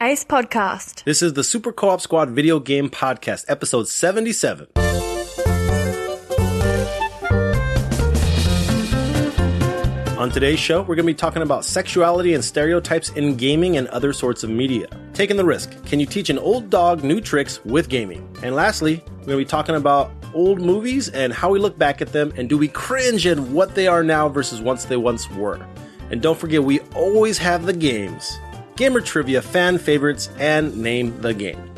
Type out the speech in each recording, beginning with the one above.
Ace Podcast. This is the Super Co-op Squad Video Game Podcast, episode 77. On today's show, we're going to be talking about sexuality and stereotypes in gaming and other sorts of media. Taking the risk. Can you teach an old dog new tricks with gaming? And lastly, we're going to be talking about old movies and how we look back at them, and do we cringe at what they are now versus what they once were. And don't forget, we always have the games. Gamer trivia, fan favorites, and name the game.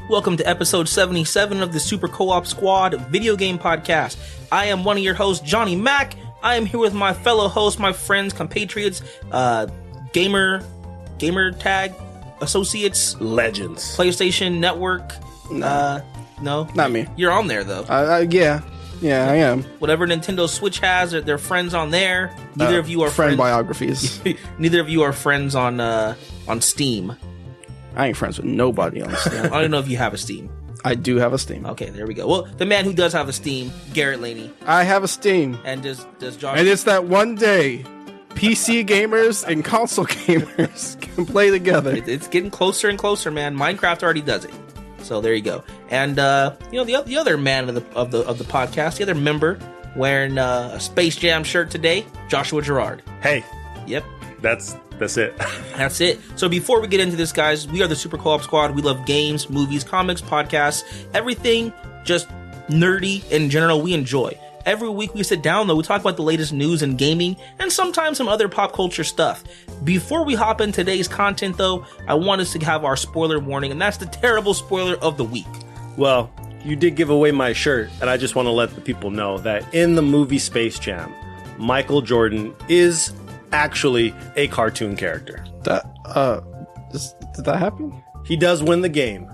Welcome to episode 77 of the Super Co-op Squad Video Game Podcast. I am one of your hosts, Johnny Mac. I am here with my fellow hosts, my friends, compatriots, gamer tag associates, legends, PlayStation Network. No, not me. You're on there though. Yeah, I am. Whatever Nintendo Switch has, they're friends on there. Neither of you are friend friends. biographies. Neither of you are friends on Steam. I ain't friends with nobody on Steam. I don't even know if you have a Steam. I do have a Steam. Okay, there we go. Well, the man who does have a Steam, Garrett Laney. I have a Steam. And does Josh? And it's that one day PC gamers and console gamers can play together. It's getting closer and closer, man. Minecraft already does it. So there you go. And the other man of the podcast, the other member wearing a Space Jam shirt today, Joshua Gerard. Hey. Yep. That's it. That's it. So before we get into this, guys, we are the Super Co-op Squad. We love games, movies, comics, podcasts, everything just nerdy in general we enjoy. Every week we sit down, though, we talk about the latest news in gaming and sometimes some other pop culture stuff. Before we hop in today's content, though, I want us to have our spoiler warning, and that's the terrible spoiler of the week. Well, you did give away my shirt, and I just want to let the people know that in the movie Space Jam, Michael Jordan is actually a cartoon character. Did that happen? He does win the game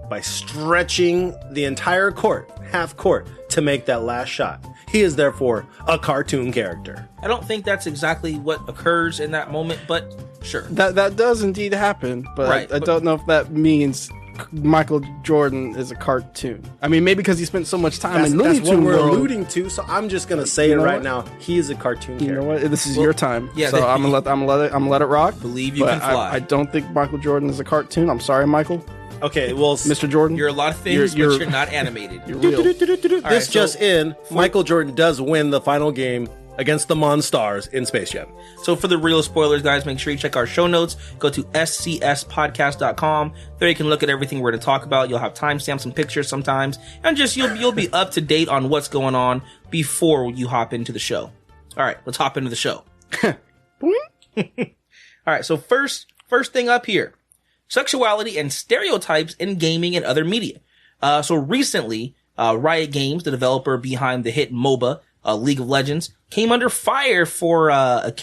by stretching the entire court, half court, to make that last shot. He is therefore a cartoon character. I don't think that's exactly what occurs in that moment, but sure. That does indeed happen, but right, I don't know if that means Michael Jordan is a cartoon. I mean, maybe because he spent so much time in Looney Tunes. That's what we're alluding to, so I'm just going to say it right now. He is a cartoon character. You know what? This is your time. Yeah, so I'm gonna let it rock. Believe you can fly. I don't think Michael Jordan is a cartoon. I'm sorry, Michael. Okay, well, Mr. Jordan, you're a lot of things, but you're not animated. You're real. Michael Jordan does win the final game against the Monstars in Space Jam. So for the real spoilers, guys, make sure you check our show notes. Go to scspodcast.com. There you can look at everything we're going to talk about. You'll have timestamps and pictures sometimes, and just you'll be up to date on what's going on before you hop into the show. All right, let's hop into the show. All right, so first thing up here. Sexuality and stereotypes in gaming and other media. So recently, Riot Games, the developer behind the hit MOBA, League of Legends, came under fire for a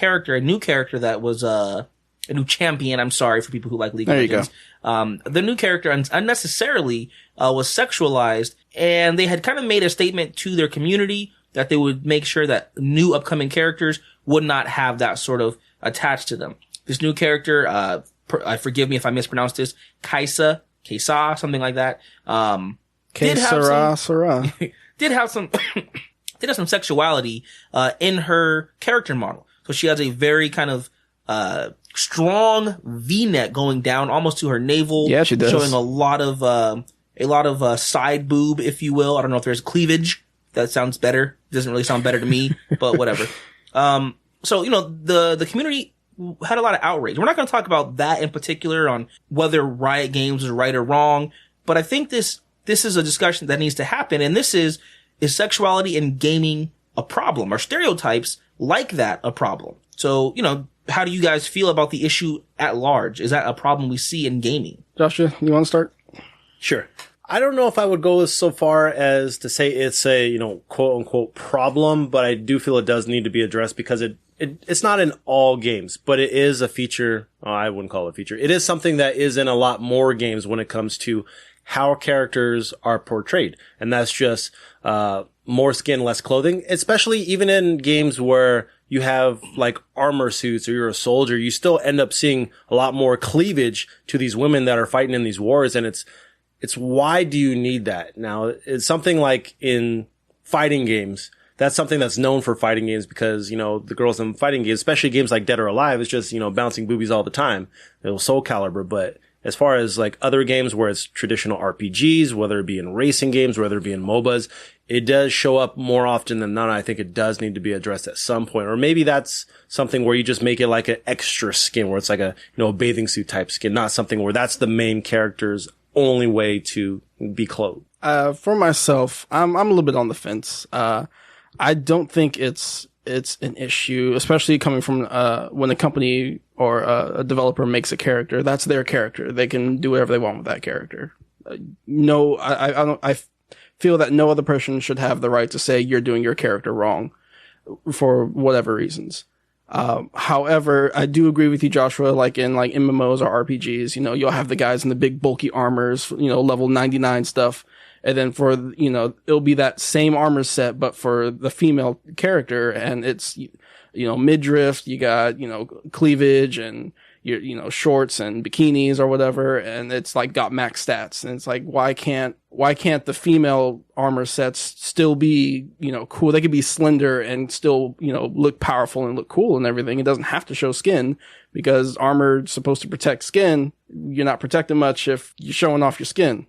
new character that was a new champion. I'm sorry for people who like League of Legends. The new character unnecessarily was sexualized, and they had kind of made a statement to their community that they would make sure that new upcoming characters would not have that sort of attached to them. This new character, forgive me if I mispronounced this, Kaisa, something like that. Did have some sexuality in her character model. So she has a very kind of strong V-neck going down almost to her navel. Yeah, she does. Showing a lot of side boob, if you will. I don't know if there's cleavage. That sounds better. It doesn't really sound better to me, but whatever. So the community had a lot of outrage. We're not going to talk about that in particular on whether Riot Games is right or wrong, but I think this is a discussion that needs to happen, and this is sexuality in gaming a problem? Are stereotypes like that a problem? So, how do you guys feel about the issue at large? Is that a problem we see in gaming? Joshua, you want to start? Sure. I don't know if I would go so far as to say it's a, quote unquote problem, but I do feel it does need to be addressed because it's not in all games, but it is a feature. Oh, I wouldn't call it a feature. It is something that is in a lot more games when it comes to how characters are portrayed. And that's just, more skin, less clothing, especially even in games where you have like armor suits or you're a soldier, you still end up seeing a lot more cleavage to these women that are fighting in these wars. And it's why do you need that? Now, it's something like in fighting games that's something that's known for fighting games because, you know, the girls in fighting games, especially games like Dead or Alive, it's just, you know, bouncing boobies all the time. It was Soul Calibur. But as far as like other games where it's traditional RPGs, whether it be in racing games, whether it be in MOBAs, it does show up more often than not. I think it does need to be addressed at some point. Or maybe that's something where you just make it like an extra skin where it's like a, you know, a bathing suit type skin, not something where that's the main character's only way to be clothed. For myself, I'm a little bit on the fence. I don't think it's an issue, especially coming from when a company or a developer makes a character. That's their character. They can do whatever they want with that character. No, I don't. I feel that no other person should have the right to say you're doing your character wrong for whatever reasons. However, I do agree with you, Joshua, like in like MMOs or RPGs, you know, you'll have the guys in the big bulky armors, you know, level 99 stuff. And then for, you know, it'll be that same armor set, but for the female character, and it's, you know, midriff, you got, you know, cleavage and, you know, shorts and bikinis or whatever. And it's like got max stats. And it's like, why can't the female armor sets still be, you know, cool? They could be slender and still, you know, look powerful and look cool and everything. It doesn't have to show skin because armor's supposed to protect skin. You're not protecting much if you're showing off your skin.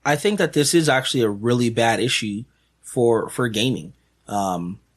I think that this is actually a really bad issue for gaming.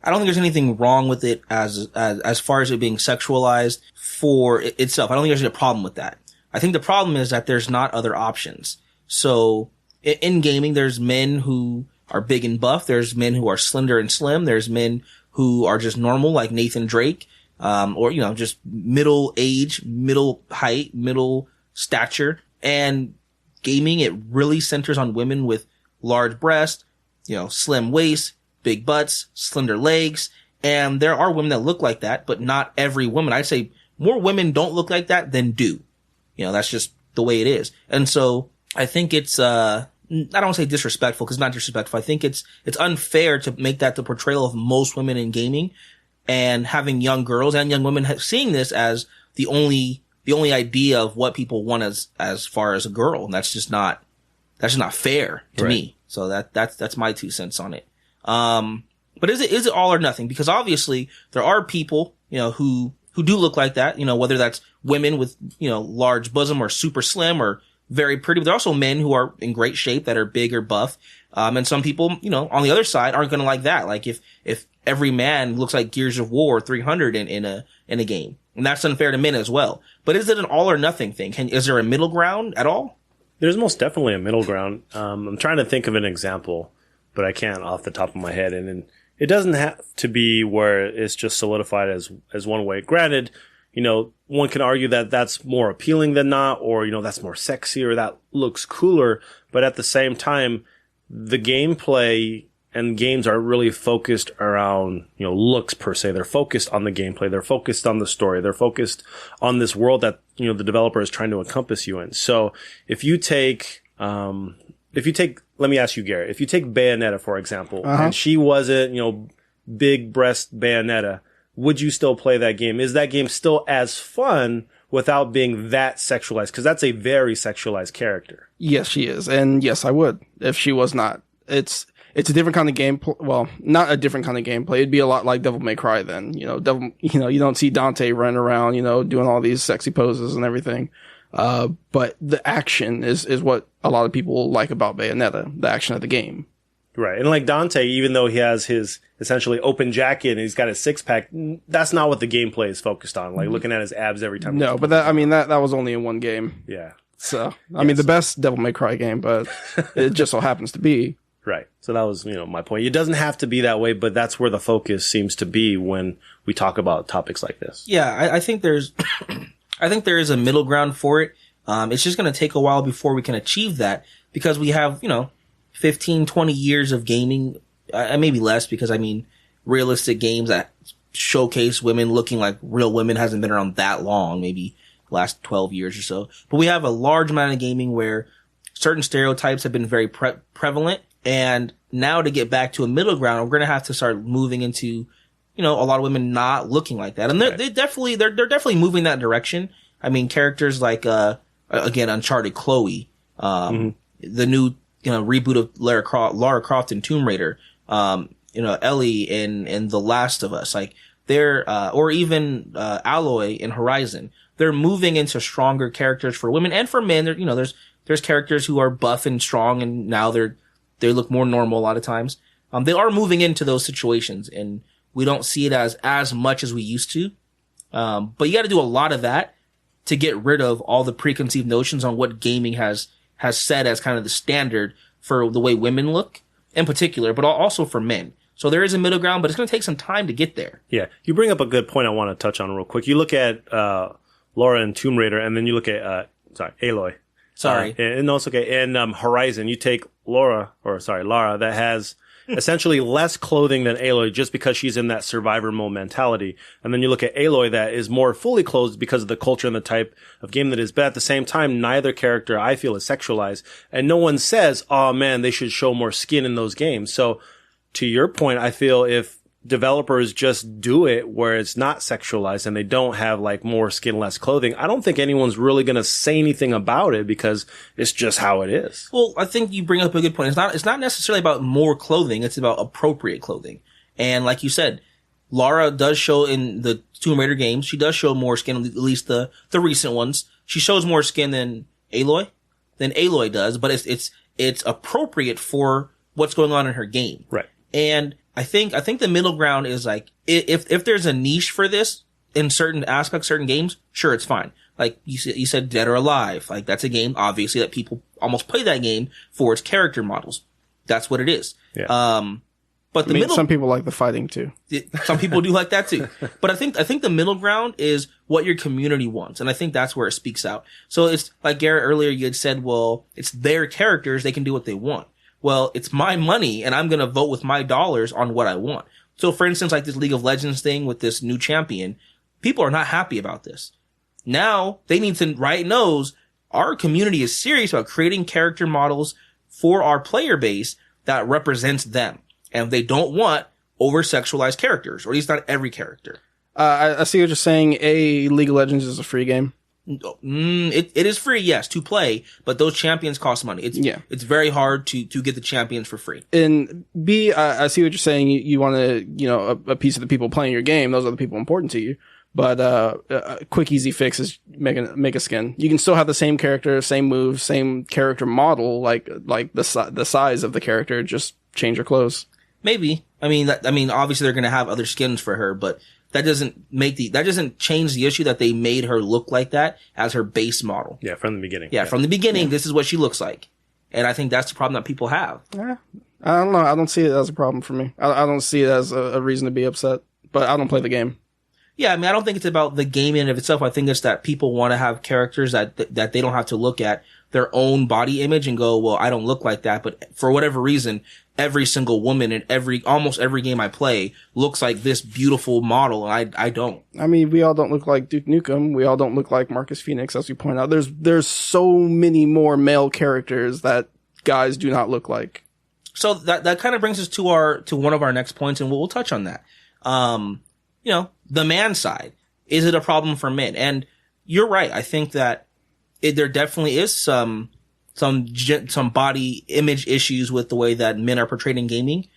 I don't think there's anything wrong with it as far as it being sexualized for itself. I don't think there's a problem with that. I think the problem is that there's not other options. So in gaming, there's men who are big and buff. There's men who are slender and slim. There's men who are just normal, like Nathan Drake, or, you know, just middle age, middle height, middle stature. And gaming, it really centers on women with large breasts, you know, slim waist, big butts, slender legs. And there are women that look like that, but not every woman. I'd say more women don't look like that than do. You know, that's just the way it is. And so I think it's, I don't want to say disrespectful because it's not disrespectful. I think it's unfair to make that the portrayal of most women in gaming and having young girls and young women seeing this as the only idea of what people want as far as a girl. And that's just not fair to me. So that's my 2 cents on it. But is it all or nothing? Because obviously there are people, you know, who do look like that, you know, whether that's women with, you know, large bosom or super slim or very pretty, but there are also men who are in great shape that are big or buff. And some people, you know, on the other side aren't going to like that. Like if every man looks like Gears of War 300 in a game. And that's unfair to men as well. But is it an all or nothing thing? Is there a middle ground at all? There's most definitely a middle ground. I'm trying to think of an example, but I can't off the top of my head. And it doesn't have to be where it's just solidified as one way. Granted, you know, one can argue that that's more appealing than not, or, you know, that's more sexy or that looks cooler. But at the same time, the gameplay and games are really focused around, you know, looks per se. They're focused on the gameplay. They're focused on the story. They're focused on this world that, you know, the developer is trying to encompass you in. So if you take, let me ask you, Garrett, if you take Bayonetta, for example, and she wasn't, you know, big breast Bayonetta, would you still play that game? Is that game still as fun without being that sexualized? Because that's a very sexualized character. Yes, she is. And yes, I would if she was not. It's a different kind of gameplay. Well, not a different kind of gameplay. It'd be a lot like Devil May Cry then. You know, you don't see Dante running around, you know, doing all these sexy poses and everything. But the action is what a lot of people like about Bayonetta, the action of the game. Right. And like Dante, even though he has his essentially open jacket and he's got his six pack, that's not what the gameplay is focused on. Like looking at his abs every time. No, but that was only in one game. Yeah. So, I mean, the best Devil May Cry game, but it just so happens to be. Right. So that was, you know, my point. It doesn't have to be that way, but that's where the focus seems to be when we talk about topics like this. Yeah, I think there's, I think there is a middle ground for it. It's just going to take a while before we can achieve that because we have, you know, 15, 20 years of gaming, maybe less because I mean, realistic games that showcase women looking like real women hasn't been around that long, maybe last 12 years or so. But we have a large amount of gaming where certain stereotypes have been very prevalent. And now to get back to a middle ground, we're going to have to start moving into, you know, a lot of women not looking like that. And they're definitely moving that direction. I mean, characters like, again, Uncharted Chloe, the new, you know, reboot of Lara Croft and Tomb Raider, Ellie in The Last of Us, like they're, or even, Aloy in Horizon. They're moving into stronger characters for women and for men. There's characters who are buff and strong, and now they look more normal a lot of times. They are moving into those situations, and we don't see it as much as we used to. But you got to do a lot of that to get rid of all the preconceived notions on what gaming has set as kind of the standard for the way women look in particular, but also for men. So there is a middle ground, but it's going to take some time to get there. Yeah. You bring up a good point I want to touch on real quick. You look at, Laura in Tomb Raider, and then you look at, Aloy. Sorry. And no, it's okay. In, Horizon, you take Lara, that has essentially less clothing than Aloy just because she's in that survivor mode mentality. And then you look at Aloy that is more fully clothed because of the culture and the type of game that is. But at the same time, neither character I feel is sexualized. And no one says, oh man, they should show more skin in those games. So to your point, I feel if developers just do it where it's not sexualized and they don't have like more skin, less clothing, I don't think anyone's really going to say anything about it because it's just how it is. Well, I think you bring up a good point. It's not necessarily about more clothing. It's about appropriate clothing. And like you said, Lara does show in the Tomb Raider games, she does show more skin, at least the recent ones. She shows more skin than Aloy does, but it's appropriate for what's going on in her game. Right. And I think the middle ground is like, if there's a niche for this in certain aspects, certain games, sure, it's fine. Like you said Dead or Alive. Like that's a game, obviously, that people almost play that game for its character models. That's what it is. Yeah. But the middle, some people like the fighting too. Some people do like that too. But I think the middle ground is what your community wants. And I think that's where it speaks out. So it's like Garrett earlier, you had said, well, it's their characters. They can do what they want. Well, it's my money and I'm going to vote with my dollars on what I want. So for instance, like this League of Legends thing with this new champion, people are not happy about this. Now they need to write nose. Our community is serious about creating character models for our player base that represents them. And they don't want over-sexualized characters, or at least not every character. I see what you're saying. League of Legends is a free game. It is free, yes, to play, but those champions cost money. It's very hard to get the champions for free. And B, I see what you're saying. You want to, a piece of the people playing your game. Those are the people important to you. But, a quick, easy fix is make a skin. You can still have the same character, same move, same character model, like the size of the character, just change your clothes. Maybe. I mean, obviously they're going to have other skins for her, but that doesn't change the issue that they made her look like that as her base model. Yeah, from the beginning. Yeah, from the beginning, this is what she looks like. And I think that's the problem that people have. Yeah. I don't know. I don't see it as a problem for me. I don't see it as a reason to be upset, but I don't play the game. Yeah, I mean, I don't think it's about the game in and of itself. I think it's that people want to have characters that they don't have to look at their own body image and go, well, I don't look like that. But for whatever reason, every single woman in almost every game I play looks like this beautiful model, and I don't. I mean, we all don't look like Duke Nukem. We all don't look like Marcus Phoenix, as we point out. There's so many more male characters that guys do not look like. So that kind of brings us to one of our next points, and we'll touch on that. The man side. Is it a problem for men? And you're right. I think that there definitely is some body image issues with the way that men are portrayed in gaming,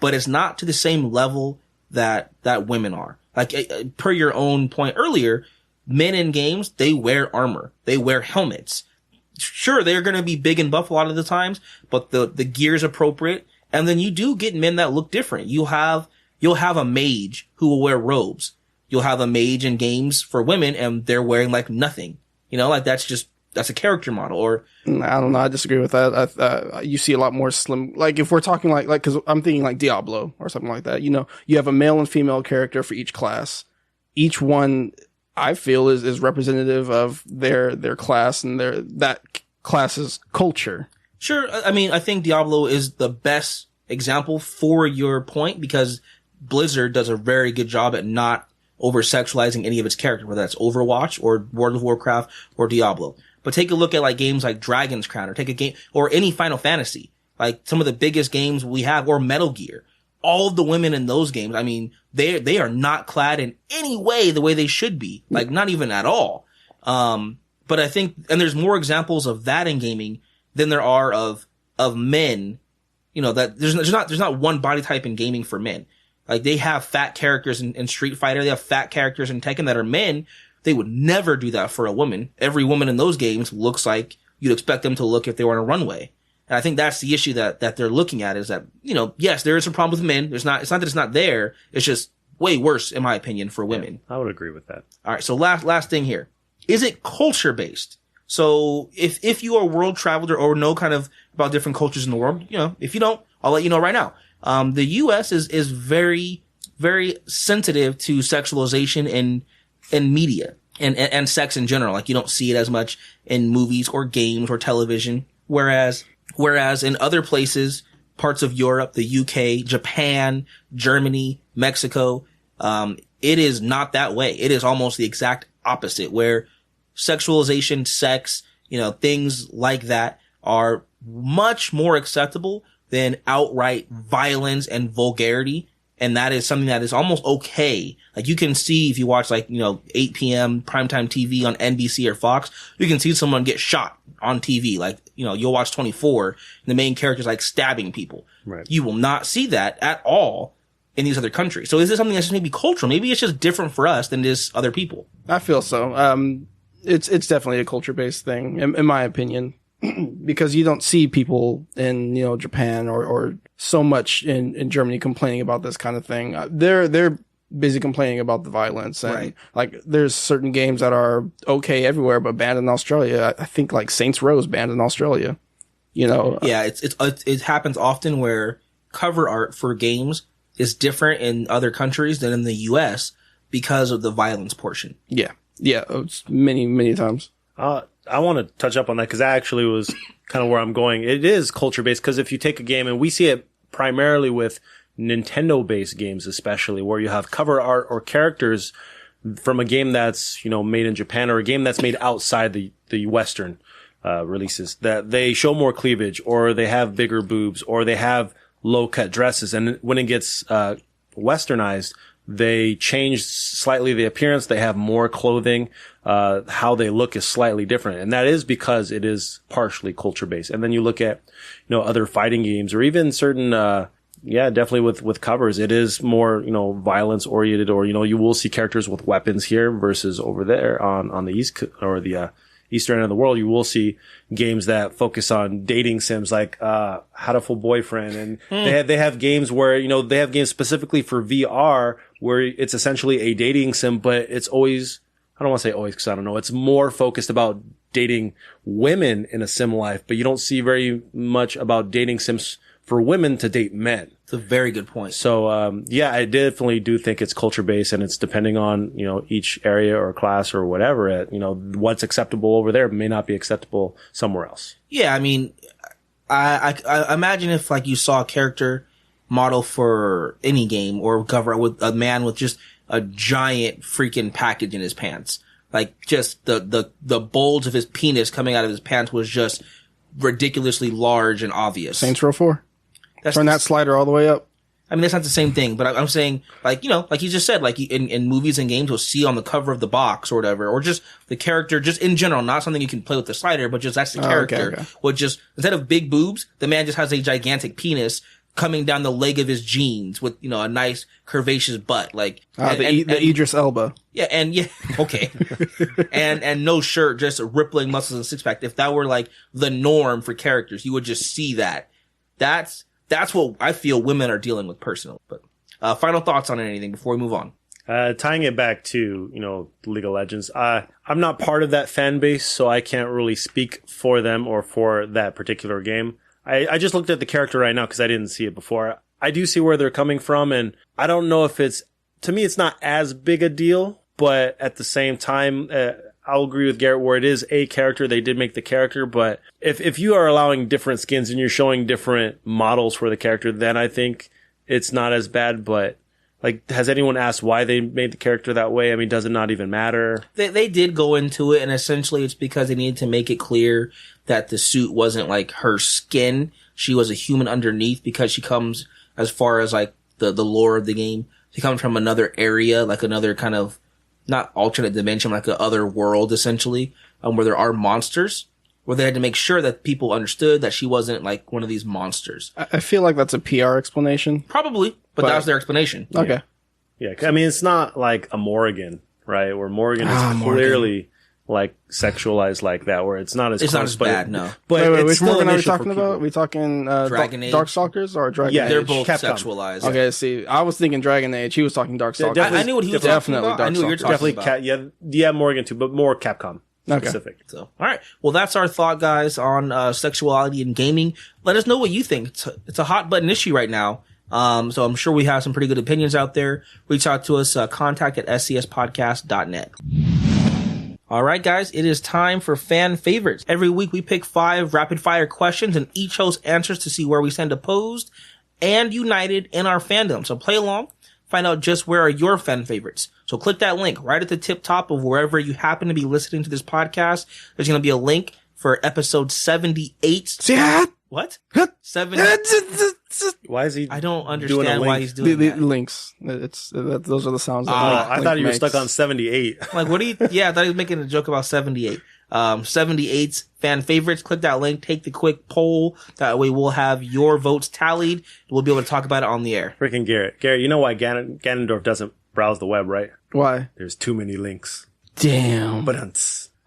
but it's not to the same level that women are. Like, per your own point earlier, men in games, they wear armor. They wear helmets. Sure, they're going to be big and buff a lot of the times, but the gear's appropriate. And then you do get men that look different. You'll have a mage who will wear robes. You'll have a mage in games for women and they're wearing like nothing. Like that's a character model. Or I don't know. I disagree with that. You see a lot more slim. Like if we're talking like, cause I'm thinking like Diablo or something like that. You have a male and female character for each class. Each one I feel is representative of their class and that class's culture. Sure. I mean, I think Diablo is the best example for your point because Blizzard does a very good job at not over-sexualizing any of its characters, whether that's Overwatch or World of Warcraft or Diablo. But take a look at like games like Dragon's Crown or take a game or any Final Fantasy, like some of the biggest games we have, or Metal Gear. All of the women in those games, I mean, they are not clad in any way the way they should be, like not even at all. But I think, and there's more examples of that in gaming than there are of men, that there's not one body type in gaming for men. Like they have fat characters in Street Fighter. They have fat characters in Tekken that are men. They would never do that for a woman. Every woman in those games looks like you'd expect them to look if they were on a runway. And I think that's the issue that they're looking at is that, yes, there is some problem with men. It's not that it's not there. It's just way worse, in my opinion, for women. Yeah, I would agree with that. All right. So last thing here. Is it culture based? So if you are world traveled or know kind of about different cultures in the world, if you don't, I'll let you know right now. The U.S. is very, very sensitive to sexualization in media and sex in general. Like you don't see it as much in movies or games or television. Whereas in other places, parts of Europe, the UK, Japan, Germany, Mexico, it is not that way. It is almost the exact opposite where sexualization, sex, things like that are much more acceptable than outright violence and vulgarity. And that is something that is almost okay. Like you can see if you watch 8 p.m. primetime TV on NBC or Fox, you can see someone get shot on TV. Like, you'll watch 24 and the main character's like stabbing people. Right. You will not see that at all in these other countries. So is this something that's just maybe cultural? Maybe it's just different for us than it is other people. I feel so. It's definitely a culture-based thing, in my opinion, because you don't see people in, Japan or so much in Germany complaining about this kind of thing. They're busy complaining about the violence. And right. Like there's certain games that are okay everywhere, but banned in Australia. I think like Saints Row is banned in Australia, Yeah, it happens often where cover art for games is different in other countries than in the US because of the violence portion. Yeah. Yeah, it's many, many times. I want to touch up on that because that actually was kind of where I'm going. It is culture based because if you take a game, and we see it primarily with Nintendo based games, especially where you have cover art or characters from a game that's, made in Japan or a game that's made outside the Western, releases, that they show more cleavage or they have bigger boobs or they have low cut dresses. And when it gets, westernized, they change slightly the appearance. They have more clothing. How they look is slightly different. And that is because it is partially culture based. And then you look at, other fighting games or even certain, definitely with covers, it is more, violence oriented or, you will see characters with weapons here versus over there on the East or the, Eastern end of the world. You will see games that focus on dating sims like, Hatful Boyfriend. And they have games where, they have games specifically for VR where it's essentially a dating sim, but it's always, I don't want to say always because I don't know. It's more focused about dating women in a sim life, but you don't see very much about dating sims for women to date men. It's a very good point. So, I definitely do think it's culture based and it's depending on, each area or class or whatever, what's acceptable over there may not be acceptable somewhere else. Yeah. I mean, I imagine if you saw a character model for any game or cover with a man with just a giant freaking package in his pants. Like just the bulge of his penis coming out of his pants was just ridiculously large and obvious. Saints Row 4. Turn that slider all the way up. I mean, that's not the same thing, but I'm saying, like you just said, like in movies and games, you'll see on the cover of the box or whatever, or just the character, just in general, not something you can play with the slider, but just that's the character. Okay. With just, instead of big boobs, the man just has a gigantic penis coming down the leg of his jeans with, a nice curvaceous butt, like. The Idris Elba. Yeah, okay. and no shirt, just rippling muscles and six pack. If that were like the norm for characters, you would just see that. That's what I feel women are dealing with personally. But final thoughts on anything before we move on? Tying it back to, League of Legends, I'm not part of that fan base, so I can't really speak for them or for that particular game. I just looked at the character right now because I didn't see it before. I do see where they're coming from, and I don't know if to me, it's not as big a deal, but at the same time, I'll agree with Garrett where it is a character. They did make the character, but if you are allowing different skins and you're showing different models for the character, then I think it's not as bad. But has anyone asked why they made the character that way? I mean, does it not even matter? They did go into it, and essentially it's because they needed to make it clear that the suit wasn't like her skin. She was a human underneath because she comes, as far as like the lore of the game, she comes from another area, like another kind of, not alternate dimension, like a other world, essentially, where there are monsters, where they had to make sure that people understood that she wasn't like one of these monsters. I feel like that's a PR explanation. Probably, but that was their explanation. Okay. Yeah, I mean, it's not like a Morgan, right? Where Morgan is clearly like sexualized like that, where it's not as It's close, not as but bad, no. But Wait, it's which still Morgan an are we issue for talking people. about? Are we talking Dragon Age? Darkstalkers or Dragon Yeah, Age? They're both Capcom. sexualized. Okay, see, I was thinking Dragon Age. He was talking Darkstalkers. definitely- I knew what he was Definitely talking about. I knew what you're Darkstalkers. talking Definitely, about. yeah, Morgan too, but more Capcom specific. So, all right. Well, that's our thought, guys, on sexuality in gaming. Let us know what you think. It's a hot button issue right now. So I'm sure we have some pretty good opinions out there. Reach out to us, contact at scspodcast.net. All right, guys, it is time for fan favorites. Every week we pick 5 rapid fire questions and each host answers to see where we stand opposed and united in our fandom. So play along, find out just where are your fan favorites. So click that link right at the tip top of wherever you happen to be listening to this podcast. There's going to be a link for episode 78. See that? What? 70. Why is he? I don't doing a understand why link? he's doing The that. links. Those are the sounds. That I Link thought you were makes. stuck on 78. Like, what do you, yeah, I thought he was making a joke about 78. 78's fan favorites. Click that link, take the quick poll. That way we'll have your votes tallied. We'll be able to talk about it on the air. Freaking Garrett. Garrett, you know why Ganondorf doesn't browse the web, right? Why? There's too many links. Damn. But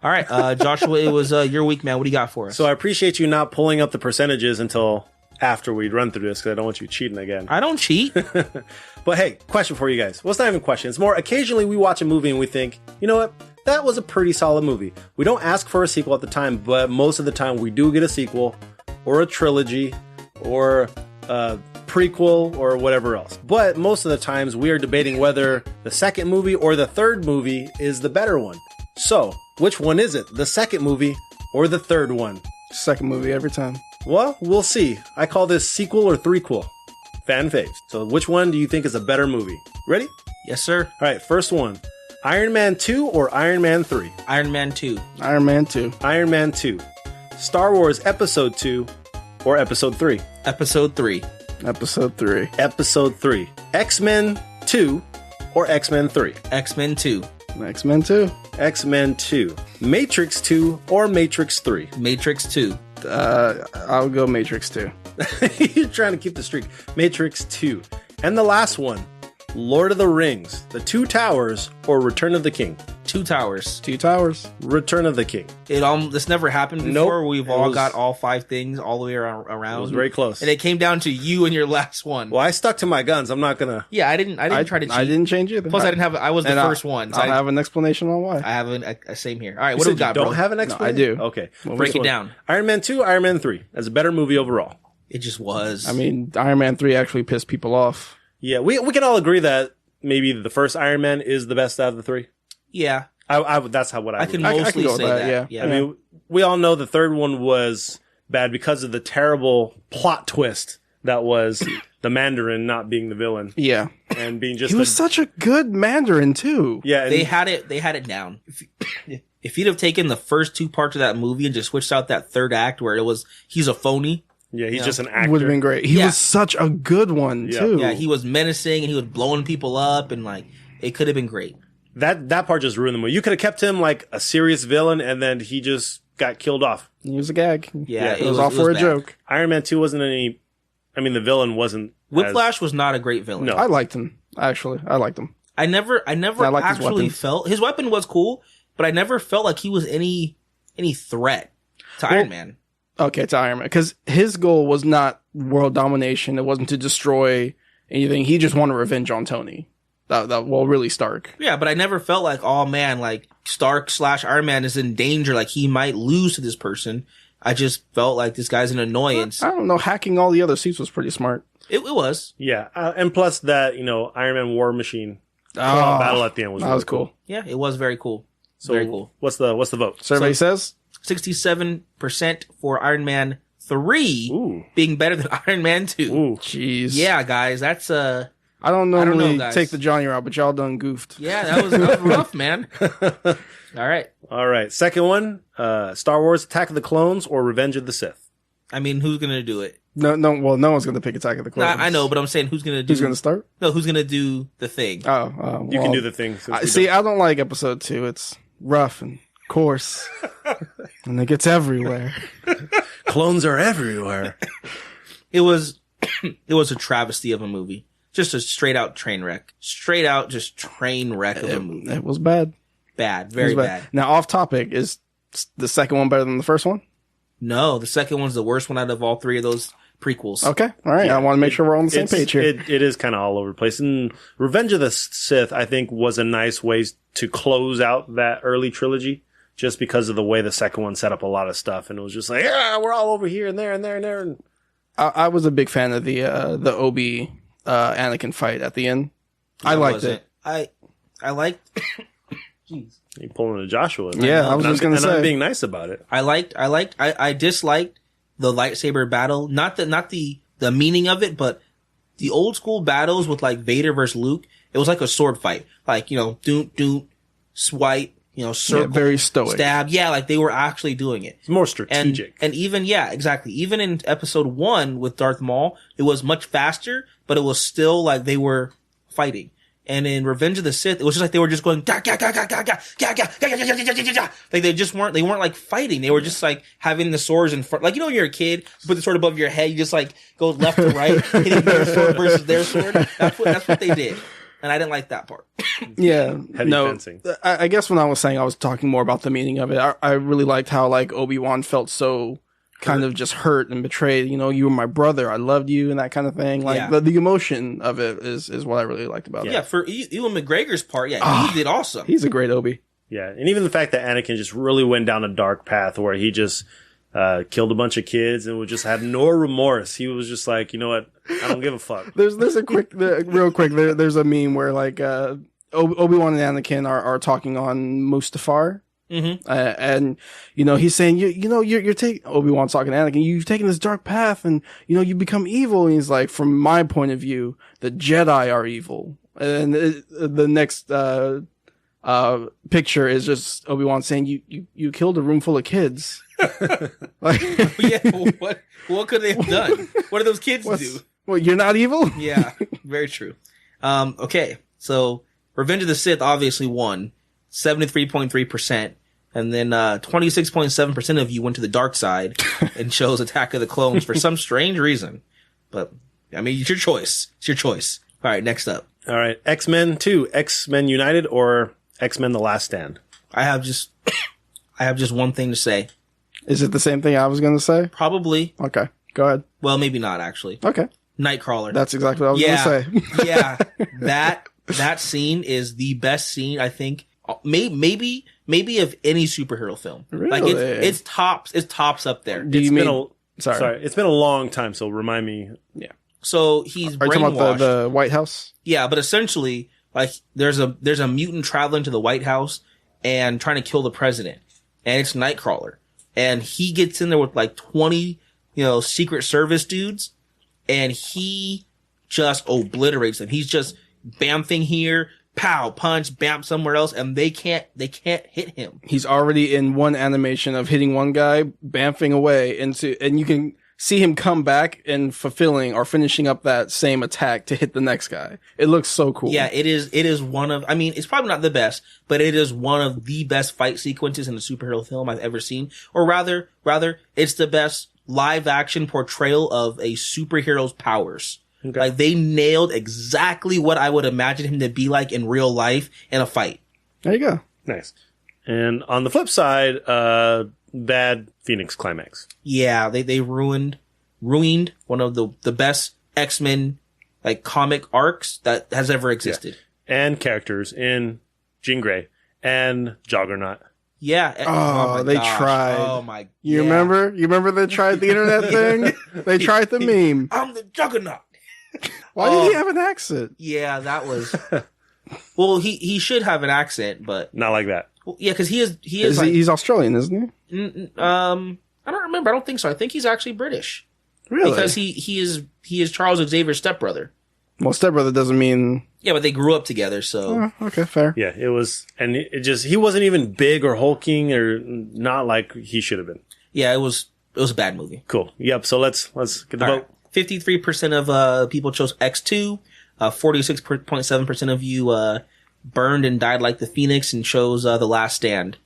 All right, Joshua, it was your week, man. What do you got for us? so I appreciate you not pulling up the percentages until after we run through this because I don't want you cheating again. I don't cheat. But hey, question for you guys. Well, it's not even a question. It's more occasionally we watch a movie and we think, you know what? That was a pretty solid movie. We don't ask for a sequel at the time, but most of the time we do get a sequel or a trilogy or a prequel or whatever else. But most of the times we are debating whether the second movie or the third movie is the better one. So, which one is it? The second movie or the third one? Second movie every time. Well, we'll see. I call this sequel or threequel. Fan faves. So which one do you think is a better movie? Ready? Yes, sir. All right, first one. Iron Man 2 or Iron Man 3? Iron Man 2. Iron Man 2. Iron Man 2. Star Wars Episode 2 or Episode 3? Episode 3. Episode 3. Episode 3. X-Men 2 or X-Men 3? X-Men 2. X-Men 2. X-Men 2. Matrix 2 or Matrix 3? Matrix 2. I'll go Matrix 2. You're trying to keep the streak. Matrix 2. And the last one. Lord of the Rings, The Two Towers, or Return of the King? Two Towers. Two Towers. Return of the King. This never happened before. Nope. We've It all was- got all 5 things all the way around. It was very close. And it came down to you and your last one. Well, I stuck to my guns. I'm not gonna. Yeah, I didn't try to cheat. I didn't change either. Plus, I didn't have. I was the And first one. So I'll I have an explanation on why. have a same here. All right, You what do said we got, you bro? don't have an explanation? do. Okay. Well, Break First it one. down. Iron Man 2, Iron Man 3. As a better movie overall. It just was. I mean, Iron Man 3 actually pissed people off. Yeah, we can all agree that maybe the first Iron Man is the best out of the 3. yeah, I that's what I I can believe. I mostly can go with say that, that. yeah. I mean, we all know the third one was bad because of the terrible plot twist that was the Mandarin not being the villain Yeah. and being just He was such a good Mandarin, too. yeah. And They had it down. If you'd have taken the first 2 parts of that movie and just switched out that third act where it was he's a phony. yeah, he's Yeah. just an actor. Would have been great. He Yeah. was such a good one, Yeah. too. Yeah, he was menacing and he was blowing people up and like it could have been great. That part just ruined the movie. You could have kept him like a serious villain, and then he just got killed off. He was a gag. Yeah, It was all for a bad. joke. Iron Man 2 wasn't any. I mean, the villain wasn't. Whiplash was not a great villain. No. I liked him, actually. I liked him. I never I liked his actually weapons. felt his weapon was cool, but I never felt like he was any threat to Iron Man. Okay, to Iron Man. Because his goal was not world domination. It wasn't to destroy anything. He just wanted revenge on Tony. Well, really Stark. Yeah, but I never felt like, oh man, like Stark / Iron Man is in danger, like he might lose to this person. I just felt like this guy's an annoyance. I don't know. Hacking all the other suits was pretty smart. It was. Yeah, and plus that Iron Man War Machine Oh, battle at the end was that really was cool. Yeah, it was very cool. So Very cool. What's the vote? Survey says 67% for Iron Man 3 Ooh. being better than Iron Man 2. Ooh. Jeez. Yeah, guys, that's I don't normally guys. take the Johnny route, but y'all done goofed. yeah, that was rough, man. All right. All right. Second one, Star Wars Attack of the Clones or Revenge of the Sith? I mean, who's gonna do it? No, well, no one's gonna pick Attack of the Clones. I know, but I'm saying who's gonna do? Who's gonna start? No, who's gonna do the thing? You can do the thing. since we See, don't. I don't like episode 2. It's rough and course. And it gets everywhere. Clones are everywhere. It was a travesty of a movie. Just a straight out train wreck. Straight out just train wreck of a movie. It was bad. Bad. Very bad. Now, off topic, is the second one better than the first one? No, the second one's the worst one out of all three of those prequels. Okay. All right. Yeah, I want to make sure we're on the same page here. It is kind of all over the place. And Revenge of the Sith, I think, was a nice way to close out that early trilogy, just because of the way the second one set up a lot of stuff. And it was just like, yeah, we're all over here and there and there and there. And I was a big fan of the Obi Anakin fight at the end. I liked it. I liked. Jeez. you pulling a Joshua. Yeah, I was just going to say. And I'm being nice about it. I disliked the lightsaber battle. Not the meaning of it, but the old school battles with like Vader versus Luke. It was like a sword fight. Like, doot, swipe, circle. Yeah, very stoic. Stab. Yeah, like they were actually doing it. It's more strategic. And even, yeah, exactly. Even in episode 1 with Darth Maul, it was much faster, but it was still like they were fighting. And in Revenge of the Sith, it was just like they were just going, ga, ga, ga, ga, ga, ga, ga, ga, ga, ga, ga, ga, ga, ga. Like they weren't like fighting. They were just like having the swords in front. Like, when you're a kid, you put the sword above your head, you just like go left to right, hitting their sword versus their sword. That's what they did. And I didn't like that part. Yeah. Heavy fencing. I guess when I was saying I was talking more about the meaning of it, I really liked how like Obi-Wan felt so kind of just hurt and betrayed. You were my brother. I loved you and that kind of thing. Like the emotion of it is what I really liked about it. Yeah, for Ewan McGregor's part, he did awesome. He's a great Obi. Yeah, and even the fact that Anakin just really went down a dark path where he just killed a bunch of kids and would just have no remorse. He was just like, you know what? I don't give a fuck. There's a real quick. There's a meme where like Obi-Wan and Anakin are talking on Mustafar. Mm-hmm. And he's saying you're taking Obi-Wan's talking to Anakin, you've taken this dark path and you become evil, and he's like, from my point of view, the Jedi are evil. And the next picture is just Obi-Wan saying you killed a room full of kids. Like, yeah, what could they have done? What did those kids do? Well, you're not evil? Yeah, very true. Okay, so Revenge of the Sith obviously won 73.3%. And then 26.7% of you went to the dark side and chose Attack of the Clones for some strange reason. But, I mean, it's your choice. It's your choice. All right, next up. All right, X-Men 2, X-Men United, or X-Men The Last Stand? I have just one thing to say. Is it the same thing I was going to say? Probably. Okay, go ahead. Well, maybe not, actually. Okay. Nightcrawler. That's exactly what I was going to say. Yeah, that scene is the best scene, I think. Maybe of any superhero film. Really? Like it's tops up there. It's been a long time, so remind me. Yeah. So he's brainwashed. Are you talking about the White House? Yeah, but essentially, like there's a mutant traveling to the White House and trying to kill the president, and it's Nightcrawler, and he gets in there with like 20 Secret Service dudes, and he just obliterates them. He's just bamfing here. Pow, punch, bam somewhere else, and they can't hit him. He's already in one animation of hitting one guy, bamfing away and you can see him come back and fulfilling or finishing up that same attack to hit the next guy. It looks so cool. Yeah, it is one of, I mean, it's probably not the best, but it is one of the best fight sequences in a superhero film I've ever seen. Or rather, it's the best live action portrayal of a superhero's powers. Okay. Like, they nailed exactly what I would imagine him to be like in real life in a fight. There you go. Nice. And on the flip side, bad Phoenix climax. Yeah, they ruined one of the best X-Men like comic arcs that has ever existed. Yeah. And characters in Jean Grey and Juggernaut. Yeah. Oh, they tried. Oh my. You remember? You remember they tried the internet thing? They tried the meme. I'm the Juggernaut. Why did he have an accent? Yeah, that was. Well, he should have an accent, but not like that. Well, yeah, because he's Australian, isn't he? I don't remember. I don't think so. I think he's actually British. Really? Because he is Charles Xavier's stepbrother. Well, stepbrother doesn't mean. Yeah, but they grew up together, so. Oh, okay, fair. Yeah, it was, and he wasn't even big or hulking or not like he should have been. Yeah, it was a bad movie. Cool. Yep. So let's get the vote. Right. 53% of people chose X2. 46.7% of you burned and died like the Phoenix and chose The Last Stand.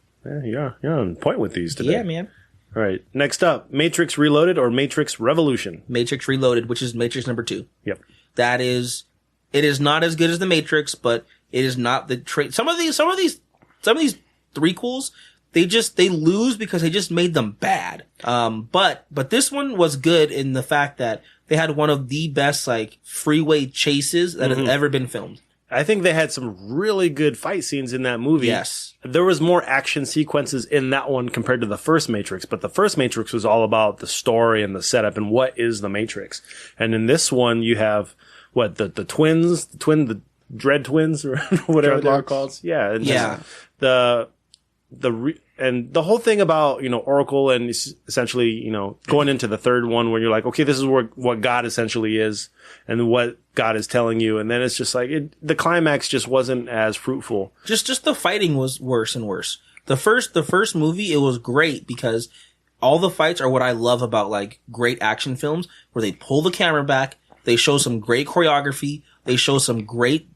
Yeah, you're on point with these today. Yeah, man. All right. Next up, Matrix Reloaded or Matrix Revolution? Matrix Reloaded, which is Matrix number 2. Yep. It is not as good as the Matrix, but it is not the some of these threequels, they lose because they just made them bad. But this one was good in the fact that they had one of the best like freeway chases that has ever been filmed. I think they had some really good fight scenes in that movie. Yes. There was more action sequences in that one compared to the first Matrix, but the first Matrix was all about the story and the setup and what is the Matrix. And in this one, you have the Dread Twins or whatever they're called. Yeah. And yeah. And the whole thing about, Oracle and essentially, going into the third one where you're like, okay, this is what God essentially is and what God is telling you. And then it's just like, the climax just wasn't as fruitful. Just the fighting was worse and worse. The first movie, it was great because all the fights are what I love about like great action films where they pull the camera back. They show some great choreography. They show some great,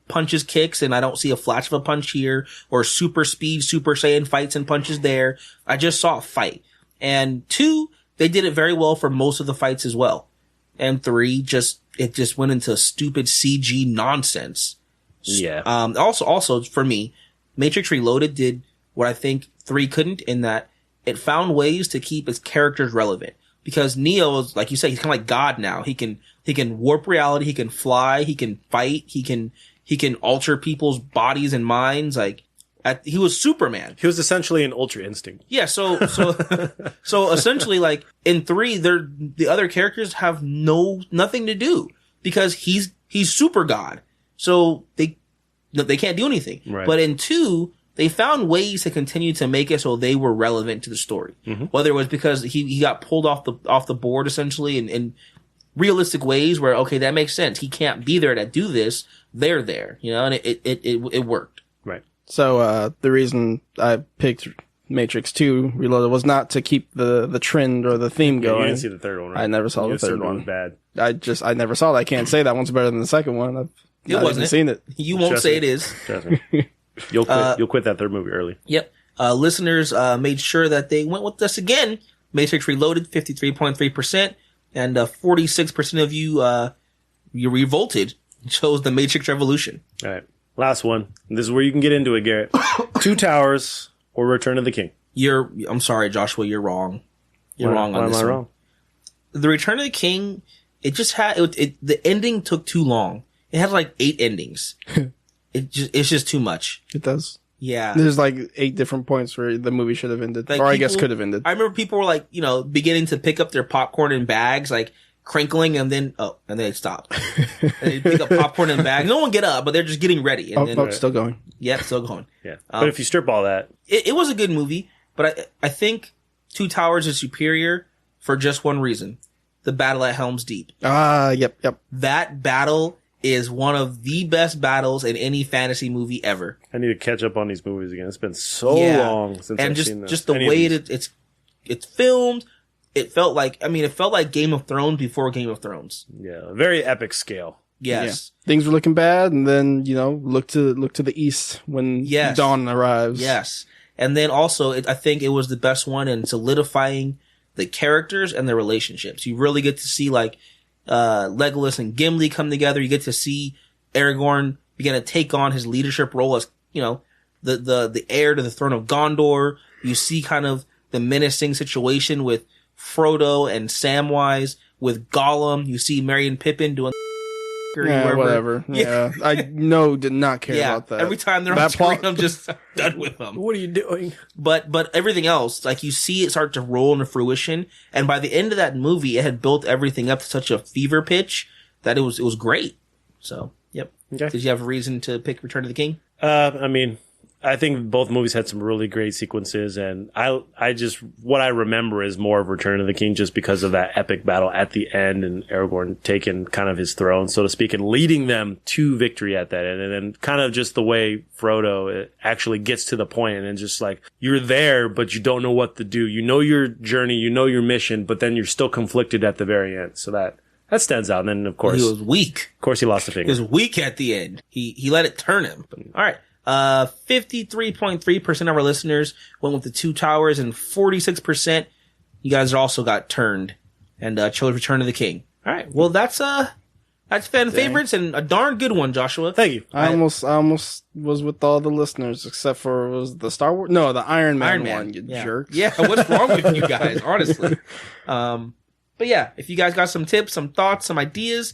punches, kicks, and I don't see a flash of a punch here or super speed, Super Saiyan fights and punches there. I just saw a fight. And 2, they did it very well for most of the fights as well. And 3, it just went into stupid CG nonsense. Yeah. Also for me, Matrix Reloaded did what I think 3 couldn't in that it found ways to keep its characters relevant. Because Neo is, like you said, he's kind of like God now. He can warp reality. He can fly. He can fight. He can alter people's bodies and minds. He was Superman. He was essentially an Ultra Instinct. Yeah. So essentially, like in 3, the other characters have nothing to do because he's super God. So they can't do anything. Right. But in 2, they found ways to continue to make it so they were relevant to the story. Mm-hmm. Whether it was because he got pulled off the board essentially in realistic ways where, okay, that makes sense. He can't be there to do this. They're there, and it worked. Right. So, the reason I picked Matrix 2 Reloaded was not to keep the trend or the theme going. You didn't see the third one, right? I never saw the third one. It was bad. I never saw it. I can't say that one's better than the second one. I've not even seen it. You won't say it is. Trust me. You'll quit that third movie early. Yep. Listeners made sure that they went with us again. Matrix Reloaded, 53.3%, and 46% of you revolted and chose the Matrix Revolution. All right. Last one. This is where you can get into it, Garrett. Two Towers or Return of the King. I'm sorry, Joshua, you're wrong. You're wrong on this one. Why am I wrong? The Return of the King, it just had, the ending took too long. It had like 8 endings. It's just too much. It does. Yeah. There's like 8 different points where the movie should have ended. Like I guess could have ended. I remember people were like, beginning to pick up their popcorn in bags, like crinkling, and then they stopped. And they pick up popcorn in bags. No one get up, but they're just getting ready. And then, still going. Yeah, still going. Yeah. But if you strip all that. It was a good movie, but I think Two Towers is superior for just one reason. The battle at Helm's Deep. Yep. That battle is one of the best battles in any fantasy movie ever. I need to catch up on these movies again. It's been so long since I've seen them. Just the way it's filmed, it felt like Game of Thrones before Game of Thrones. Yeah, very epic scale. Yes. Yeah. Things were looking bad, and then, look to the east when dawn arrives. Yes. And then also, I think it was the best one in solidifying the characters and their relationships. You really get to see Legolas and Gimli come together. You get to see Aragorn begin to take on his leadership role as, the heir to the throne of Gondor. You see kind of the menacing situation with Frodo and Samwise, with Gollum. You see Merry and Pippin doing whatever. Yeah. I did not care about that. Every time they're on screen, I'm just done with them. What are you doing? But everything else, you see it start to roll into fruition. And by the end of that movie, it had built everything up to such a fever pitch that it was great. So, yep. Okay. Did you have a reason to pick Return of the King? I think both movies had some really great sequences, and what I remember is more of Return of the King just because of that epic battle at the end and Aragorn taking kind of his throne, so to speak, and leading them to victory at that end. And then kind of just the way Frodo actually gets to the point and just you're there, but you don't know what to do. You know your journey, you know your mission, but then you're still conflicted at the very end. So that stands out. And then, of course, he was weak. Of course, he lost a finger. He was weak at the end. He let it turn him. But, all right. 53.3% of our listeners went with the Two Towers, and 46% you guys also got turned and chose Return of the King. All right. Well, that's fan favorites and a darn good one, Joshua. Thank you. I almost was with all the listeners except for was the Star Wars? No, the Iron Man one. You jerks. Yeah. What's wrong with you guys? Honestly. But yeah, if you guys got some tips, some thoughts, some ideas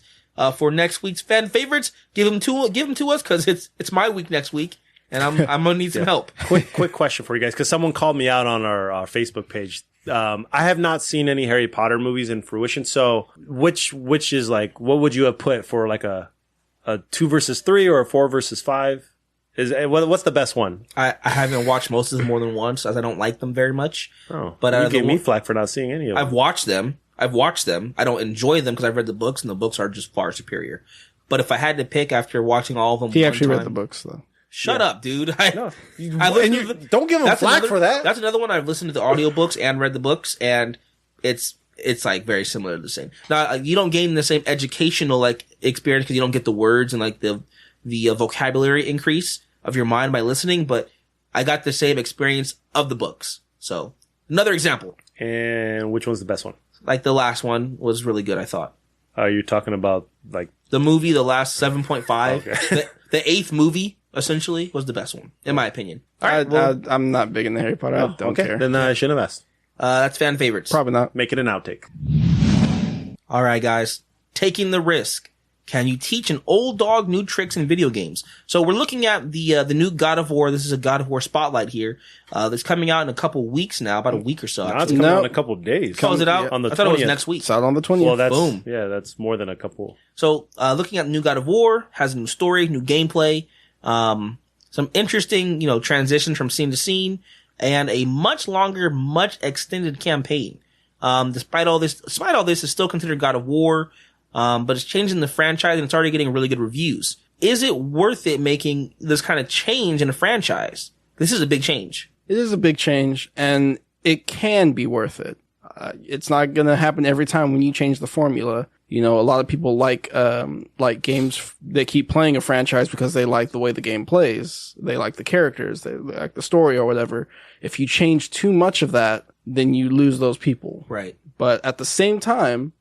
for next week's fan favorites, give them to us because it's my week next week, and I'm gonna need some help. Quick question for you guys, because someone called me out on our Facebook page. I have not seen any Harry Potter movies in fruition. So which is like, what would you have put for like a 2 versus 3 or a 4 versus 5? What's the best one? I haven't watched most of them more than once, as I don't like them very much. Oh, but you gave me flack for not seeing any of them. I've watched them. I don't enjoy them because I've read the books, and the books are just far superior. But if I had to pick after watching all of them, he actually read the books though. Shut up, dude. Don't give him flack for that. That's another one. I've listened to the audiobooks and read the books, and it's like very similar to the same. Now, you don't gain the same educational like experience because you don't get the words and like the vocabulary increase of your mind by listening, but I got the same experience of the books. So another example. And which one's the best one? Like the last one was really good, I thought. Are you talking about like the movie, the last 7.5? Okay. The 8th movie essentially was the best one, in my opinion. All right, I'm not big into Harry Potter. I don't care. Then I shouldn't have asked. That's fan favorites. Probably not. Make it an outtake. All right, guys. Taking the risk. Can you teach an old dog new tricks in video games? So we're looking at the new God of War. This is a God of War spotlight here. That's coming out in a couple weeks now, about a week or so. No, it's coming out in a couple of days. Oh, is it out? On the 20th. I thought it was next week. It's out on the 20th. Well, that's, boom. Yeah, that's more than a couple. So, looking at the new God of War, has a new story, new gameplay, some interesting, transitions from scene to scene, and a much longer, much extended campaign. Despite all this is still considered God of War, but it's changing the franchise and it's already getting really good reviews. Is it worth it making this kind of change in a franchise? This is a big change. It is a big change, and it can be worth it. It's not going to happen every time when you change the formula. A lot of people like games. They keep playing a franchise because they like the way the game plays. They like the characters. They like the story or whatever. If you change too much of that, then you lose those people. Right. But at the same time,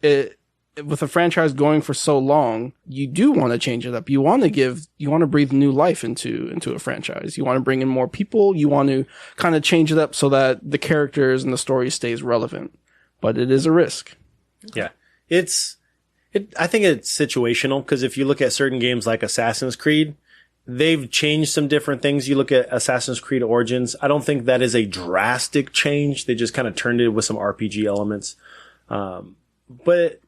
with a franchise going for so long, you do want to change it up. You want to breathe new life into a franchise. You want to bring in more people. You want to kind of change it up so that the characters and the story stays relevant. But it is a risk. Yeah. I think it's situational, because if you look at certain games like Assassin's Creed, they've changed some different things. You look at Assassin's Creed Origins. I don't think that is a drastic change. They just kind of turned it with some RPG elements. But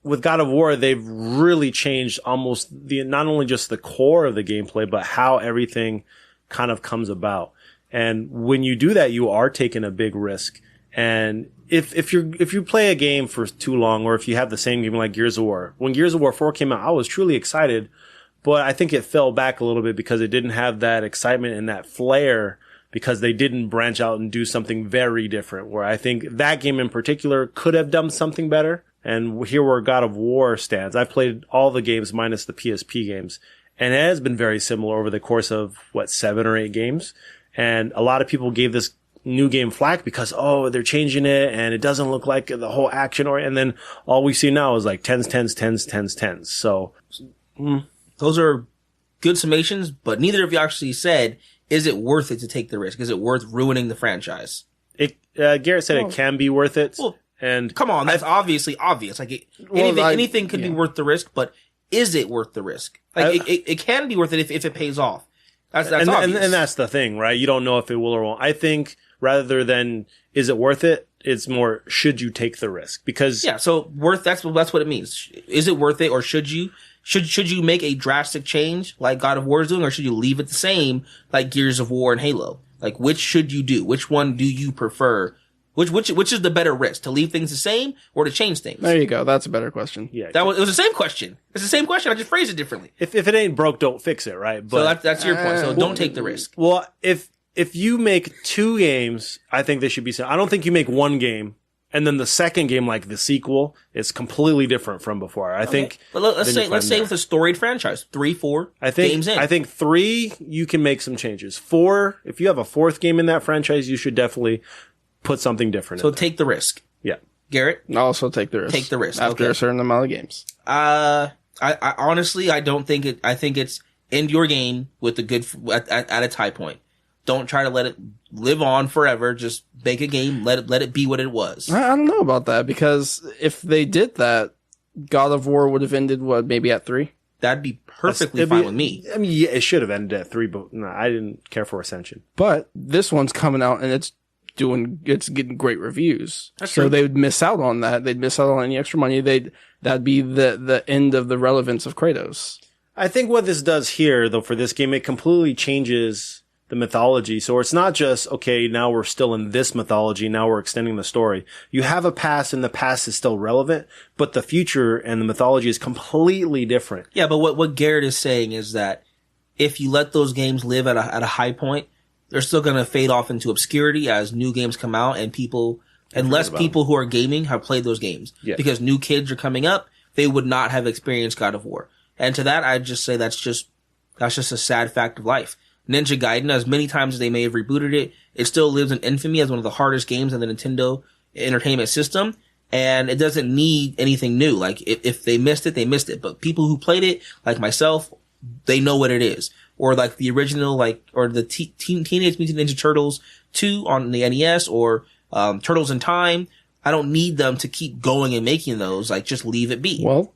with God of War, they've really changed almost not only just the core of the gameplay, but how everything kind of comes about. And when you do that, you are taking a big risk. And if you play a game for too long, or if you have the same game like Gears of War, when Gears of War 4 came out, I was truly excited, but I think it fell back a little bit because it didn't have that excitement and that flair, because they didn't branch out and do something very different, where I think that game in particular could have done something better. And here where God of War stands, I've played all the games minus the PSP games, and it has been very similar over the course of 7 or 8 games. And a lot of people gave this new game flack because, they're changing it and it doesn't look like the whole action, and then all we see now is like 10s. So those are good summations, but neither of you actually said, is it worth it to take the risk? Is it worth ruining the franchise? Garrett said it can be worth it. Well, and come on, that's obviously obvious. Like anything could be worth the risk, but is it worth the risk? Like it can be worth it if it pays off. That's obvious. And that's the thing, right? You don't know if it will or won't. I think rather than is it worth it, it's more, should you take the risk? Because so that's what it means. Is it worth it, or should you make a drastic change like God of War is doing, or should you leave it the same like Gears of War and Halo? Like, which should you do? Which one do you prefer? Which is the better risk, to leave things the same or to change things? There you go. That's a better question. Yeah, it was the same question. It's the same question. I just phrased it differently. If it ain't broke, don't fix it, right? But so that's your point. So don't take the risk. Well, if you make 2 games, I think they should be. I don't think you make one game And then the second game, like the sequel, is completely different from before. I think. But let's say with a storied franchise, 3, 4 games in. I think 3, you can make some changes. 4, if you have a 4th game in that franchise, you should definitely put something different. So take the risk. Yeah. Garrett? I'll also take the risk. Take the risk. After a certain amount of games. I honestly, I don't think it, I think it's end your game with a good, at its high point. Don't try to let it live on forever. Just make a game. Let it be what it was. I don't know about that, because if they did that, God of War would have ended, maybe at 3? That'd be perfectly fine with me. I mean, yeah, it should have ended at 3, but no, I didn't care for Ascension. But this one's coming out and it's getting great reviews. That's so true. they would miss out on that. They'd miss out on any extra money. That'd be the end of the relevance of Kratos. I think what this does here, though, for this game, it completely changes the mythology. So it's not just, okay, now we're still in this mythology, now we're extending the story. You have a past and the past is still relevant, but the future and the mythology is completely different. Yeah, but what Garrett is saying is that if you let those games live at a high point, they're still going to fade off into obscurity as new games come out and less people who are gaming have played those games. Yeah. Because new kids are coming up, they would not have experienced God of War. And to that, I'd just say that's just a sad fact of life. Ninja Gaiden, as many times as they may have rebooted it, it still lives in infamy as one of the hardest games in the Nintendo Entertainment System. And it doesn't need anything new. Like, if they missed it, they missed it. But people who played it, like myself, they know what it is. Or like the original, or the Teenage Mutant Ninja Turtles 2 on the NES, or Turtles in Time. I don't need them to keep going and making those. Like, just leave it be. Well,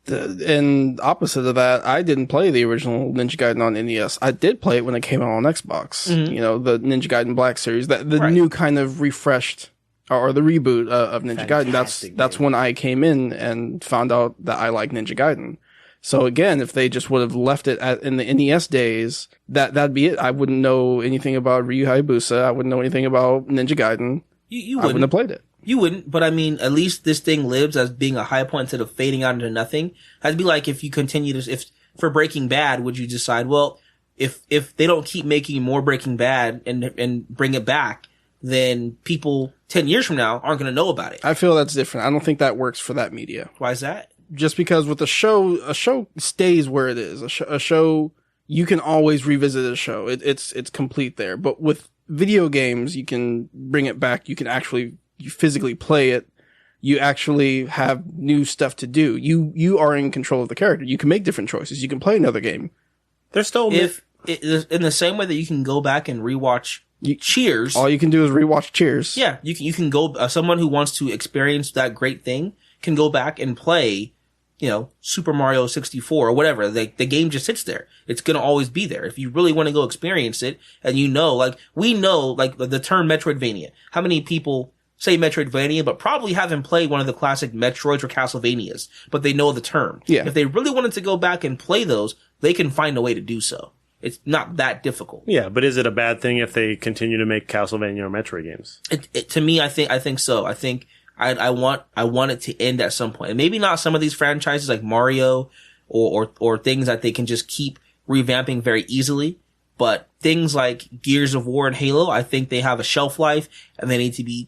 and opposite of that, I didn't play the original Ninja Gaiden on NES. I did play it when it came out on Xbox. Mm-hmm. You know, the Ninja Gaiden Black series, the new kind of refreshed, or the reboot of Ninja Gaiden. That's when I came in and found out that I like Ninja Gaiden. So again, if they just would have left it in the NES days, that'd be it. I wouldn't know anything about Ryu Hayabusa. I wouldn't know anything about Ninja Gaiden. You I wouldn't have played it. You wouldn't, but I mean, at least this thing lives as being a high point instead of fading out into nothing. That'd be like if you continue to, if for Breaking Bad, would you decide, well, if they don't keep making more Breaking Bad and bring it back, then people 10 years from now aren't going to know about it. I feel that's different. I don't think that works for that media. Why is that? Just because with a show stays where it is. A show, you can always revisit a show. It's complete there. But with video games, you can bring it back. You can you physically play it. You actually have new stuff to do. You are in control of the character. You can make different choices. You can play another game. There's still in the same way that you can go back and rewatch Cheers. All you can do is rewatch Cheers. Yeah, you can go. Someone who wants to experience that great thing can go back and play, Super Mario 64 or whatever. The game just sits there. It's gonna always be there. If you really want to go experience it, and we know, the term Metroidvania. How many people say Metroidvania, but probably haven't played one of the classic Metroids or Castlevanias, but they know the term. Yeah. If they really wanted to go back and play those, they can find a way to do so. It's not that difficult. Yeah, but is it a bad thing if they continue to make Castlevania or Metroid games? To me, I think so. I think I want it to end at some point. And maybe not some of these franchises like Mario or things that they can just keep revamping very easily. But things like Gears of War and Halo, I think they have a shelf life and they need to be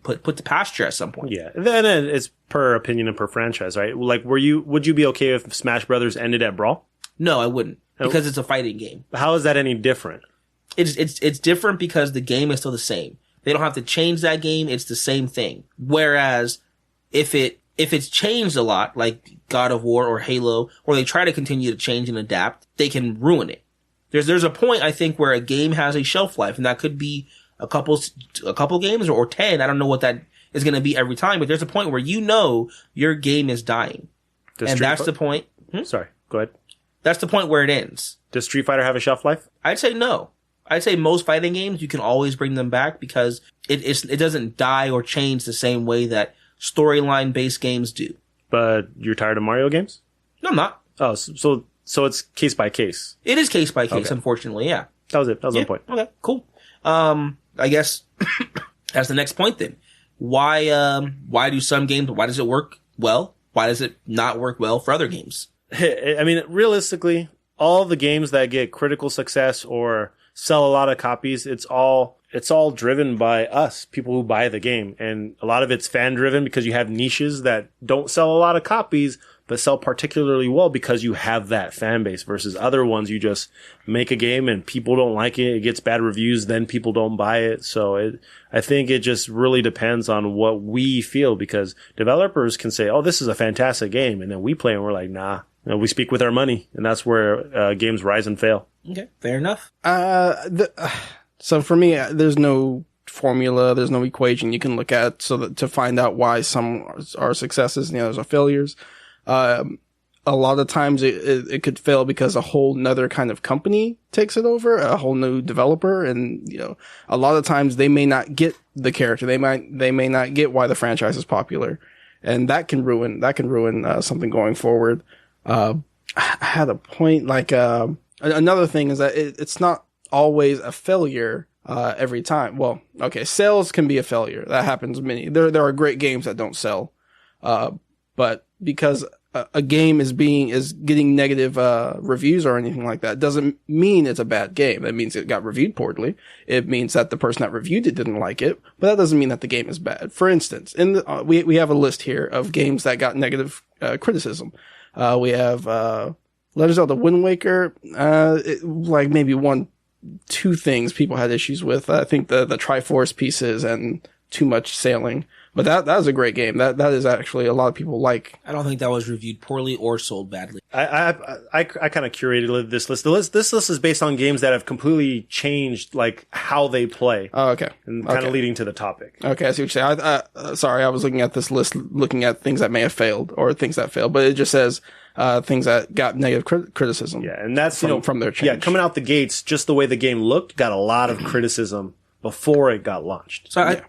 put to pasture at some point. Yeah. Then it's per opinion and per franchise, right? Like, would you be okay if Smash Brothers ended at Brawl? No, I wouldn't. Because it's a fighting game. How is that any different? It's different because the game is still the same. They don't have to change that game. It's the same thing. Whereas if it's changed a lot, like God of War or Halo, or they try to continue to change and adapt, they can ruin it. There's a point, I think, where a game has a shelf life, and that could be a couple games or 10. I don't know what that is going to be every time, but there's a point where your game is dying. And that's the point. Sorry, go ahead. That's the point where it ends. Does Street Fighter have a shelf life? I'd say no. I'd say most fighting games, you can always bring them back because it doesn't die or change the same way that storyline based games do. But you're tired of Mario games? No, I'm not. Oh, so it's case by case. It is case by case, Okay. Unfortunately, yeah. That was it. That was one point. Okay, cool. I guess that's the next point then. Why do some games, why does it work well? Why does it not work well for other games? I mean, realistically, all the games that get critical success or sell a lot of copies. It's all driven by us, people who buy the game. And a lot of it's fan driven because you have niches that don't sell a lot of copies, but sell particularly well because you have that fan base versus other ones. You just make a game and people don't like it. It gets bad reviews. Then people don't buy it. So I think it just really depends on what we feel, because developers can say, oh, this is a fantastic game. And then we play and we're like, nah, we speak with our money. And that's where games rise and fail. Okay. Fair enough. So for me, there's no formula, there's no equation you can look at to find out why some are successes and the others are failures. A lot of times it could fail because a whole nother kind of company takes it over, a whole new developer. And, a lot of times they may not get the character. They may not get why the franchise is popular. And that can ruin something going forward. I had a point, another thing is that it's not always a failure, every time. Well, okay, sales can be a failure. That happens there are great games that don't sell. But because a game is getting negative reviews or anything like that doesn't mean it's a bad game. That means it got reviewed poorly. It means that the person that reviewed it didn't like it, but that doesn't mean that the game is bad. For instance, we have a list here of games that got negative criticism. We have Legend of Zelda Wind Waker. Maybe 1-2 things people had issues with. I think the Triforce pieces and too much sailing. But that was a great game. That is actually a lot of people like. I don't think that was reviewed poorly or sold badly. I kind of curated this list. This list is based on games that have completely changed how they play. Oh, okay. And kind of leading to the topic. Okay, I see what you're saying. Sorry, I was looking at this list, looking at things that may have failed or things that failed, but it just says things that got negative criticism. Yeah, and that's from their change. Yeah, coming out the gates, just the way the game looked got a lot of criticism before it got launched. So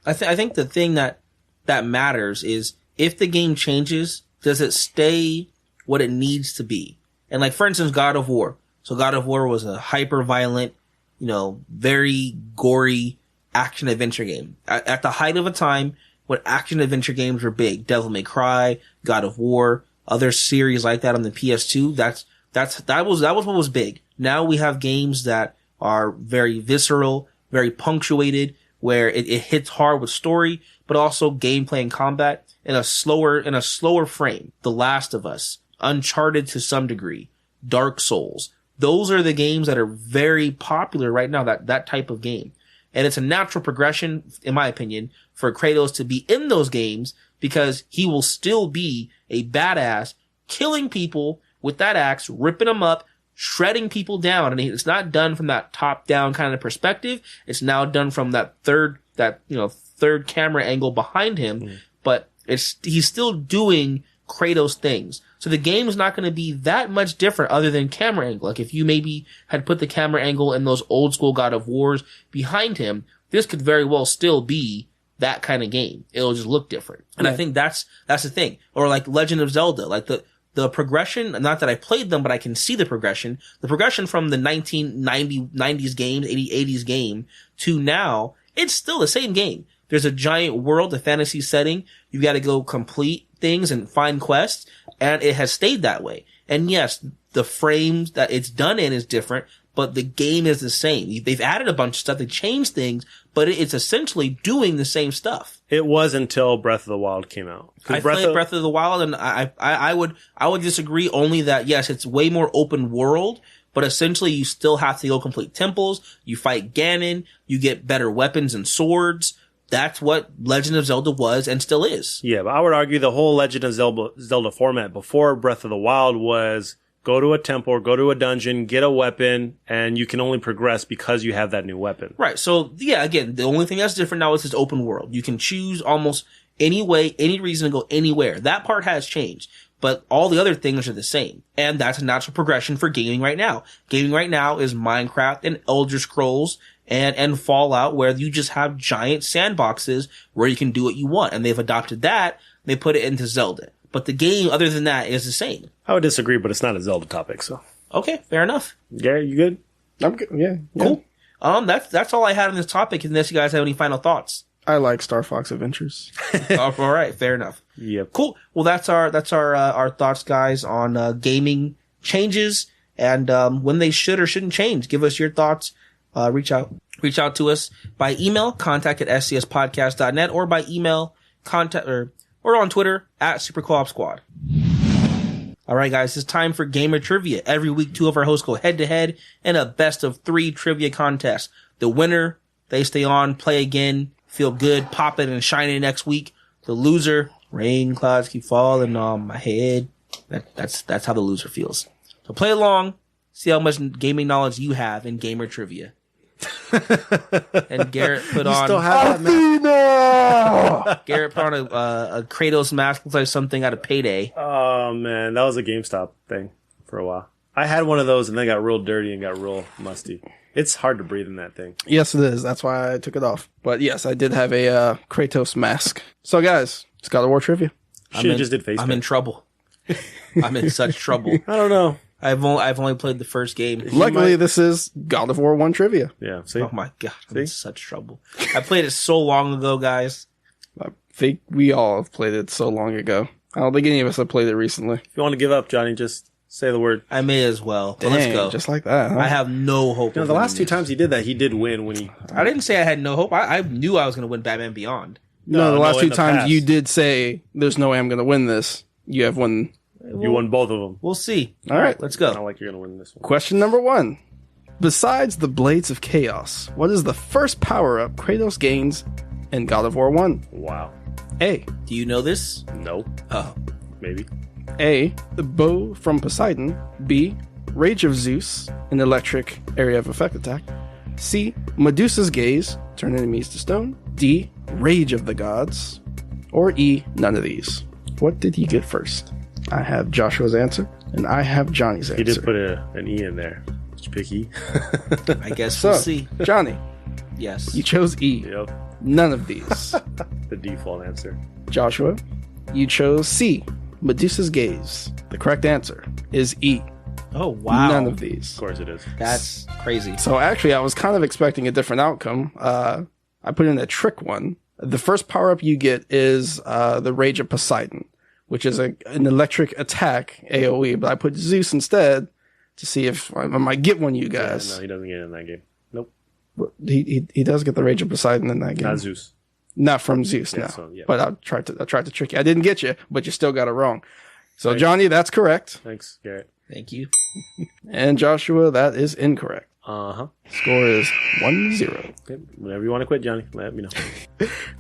I think the thing that matters is if the game changes, does it stay what it needs to be? And for instance, God of War. So God of War was a hyper violent, very gory action adventure game. At the height of a time when action adventure games were big, Devil May Cry, God of War, other series like that on the PS2, that was what was big. Now we have games that are very visceral, very punctuated, where it hits hard with story, but also gameplay and combat in a slower frame. The Last of Us, Uncharted to some degree, Dark Souls. Those are the games that are very popular right now, that type of game. And it's a natural progression, in my opinion, for Kratos to be in those games because he will still be a badass, killing people with that axe, ripping them up, shredding people down. And it's not done from that top-down kind of perspective. It's now done from that third camera angle behind him. But he's still doing Kratos things. So the game is not going to be that much different other than camera angle. If you maybe had put the camera angle in those old school God of Wars behind him, this could very well still be that kind of game. It'll just look different. And I think that's the thing. Or Legend of Zelda, the progression, not that I played them, but I can see the progression from the 1990s games, 80s game to now, it's still the same game. There's a giant world, a fantasy setting. You've got to go complete things and find quests, and it has stayed that way. And yes, the frames that it's done in is different, but the game is the same. They've added a bunch of stuff, they changed things, but it's essentially doing the same stuff. It was until Breath of the Wild came out. I played Breath of the Wild, and I would disagree, only that yes, it's way more open world, but essentially you still have to go complete temples, you fight Ganon, you get better weapons and swords. That's what Legend of Zelda was and still is. Yeah, but I would argue the whole Legend of Zelda format before Breath of the Wild was go to a temple, go to a dungeon, get a weapon, and you can only progress because you have that new weapon. Right. So, yeah, again, the only thing that's different now is this open world. You can choose almost any way, any reason to go anywhere. That part has changed. But all the other things are the same. And that's a natural progression for gaming right now. Gaming right now is Minecraft and Elder Scrolls and Fallout, where you just have giant sandboxes where you can do what you want. And they've adopted that. They put it into Zelda. But the game, other than that, is the same. I would disagree, but it's not a Zelda topic, so. Okay, fair enough. Gary, you good? I'm good. Yeah. Cool. That's all I had on this topic, unless you guys have any final thoughts. I like Star Fox Adventures. All right, fair enough. Yep. Cool. Well, that's our thoughts, guys, on gaming changes and when they should or shouldn't change. Give us your thoughts reach out to us by email, contact@scspodcast.net, or by email, or on Twitter @Super Co-op Squad. All right, guys, it's time for Gamer Trivia. Every week, 2 of our hosts go head-to-head in a best-of-3 trivia contest. The winner, they stay on, play again, feel good, pop it and shine it next week. The loser, rain clouds keep falling on my head. That's how the loser feels. So play along, see how much gaming knowledge you have in Gamer Trivia. And Garrett put on. Still have that, Garrett put on a Kratos mask, looks like something out of Payday. Oh man, that was a GameStop thing for a while. I had one of those and they got real dirty and got real musty. It's hard to breathe in that thing. Yes, it is. That's why I took it off. But yes, I did have a Kratos mask. So guys, it's God of War trivia. Just did Facebook. I'm in trouble. I'm in such trouble. I don't know. I've only played the first game. Luckily, this is God of War 1 trivia. Yeah. See? Oh my god, I'm in such trouble. I played it so long ago, guys. I think we all have played it so long ago. I don't think any of us have played it recently. If you want to give up, Johnny, just say the word. I may as well. But Dang, let's go. Just like that, huh? I have no hope. The last 2 times he did that, he did win when he... I didn't say I had no hope. I knew I was going to win Batman Beyond. No, the last 2 in the times past. you did say, there's no way I'm going to win this. You have won. You won both of them. We'll see. All right. Let's I go. don't like you're going to win this one. Question number 1. Besides the Blades of Chaos, what is the first power-up Kratos gains in God of War 1? Wow. A. Do you know this? No. Oh. Maybe. A. The Bow from Poseidon. B. Rage of Zeus, an electric area of effect attack. C. Medusa's Gaze, turn enemies to stone. D. Rage of the Gods. Or E. None of these. What did he get first? I have Joshua's answer, and I have Johnny's answer. He did put an E in there. Did you pick E? I guess So, we'll see. Johnny, Yes. you chose E. Yep. None of these. The default answer. Joshua, you chose C. Medusa's Gaze. The correct answer is E. Oh, wow. None of these. Of course it is. That's crazy. So actually, I was kind of expecting a different outcome. I put in a trick one. The first power-up you get is the Rage of Poseidon, which is an electric attack AoE, but I put Zeus instead to see if I might get one, you guys. Yeah, no, he doesn't get it in that game. Nope. He does get the Rage of Poseidon in that game. Not Zeus. Not from Zeus, Yeah, no. so, yeah. But I tried to trick you. I didn't get you, but you still got it wrong. So Johnny, that's correct. Thanks, Garrett. Thank you. And Joshua, that is incorrect. Uh-huh. Score is 1-0. Okay. Whenever you want to quit, Johnny, let me know.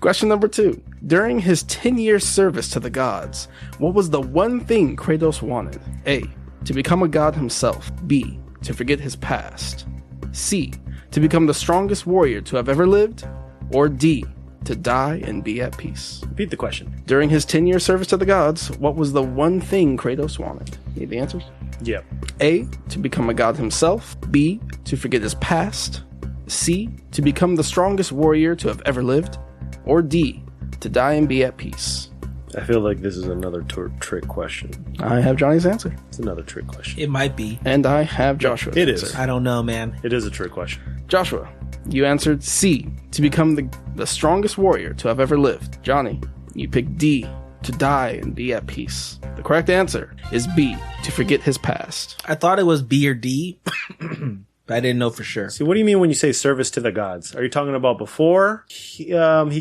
Question number 2. During his 10-year service to the gods, what was the one thing Kratos wanted? A. To become a god himself. B. To forget his past. C. To become the strongest warrior to have ever lived. Or D. To die and be at peace. Repeat the question. During his 10-year service to the gods, what was the one thing Kratos wanted? Need the answers? Yep. A. To become a god himself. B. To forget his past. C. To become the strongest warrior to have ever lived. Or D. To die and be at peace. I feel like this is another trick question. I have Johnny's answer. It's another trick question. It might be. And I have Joshua's It answer. is. I don't know, man. It is a trick question. Joshua, you answered C. To become the strongest warrior to have ever lived. Johnny, you picked D. To die and be at peace. The correct answer is B. To forget his past. I thought it was B or D, but I didn't know for sure. See, what do you mean when you say service to the gods? Are you talking about before he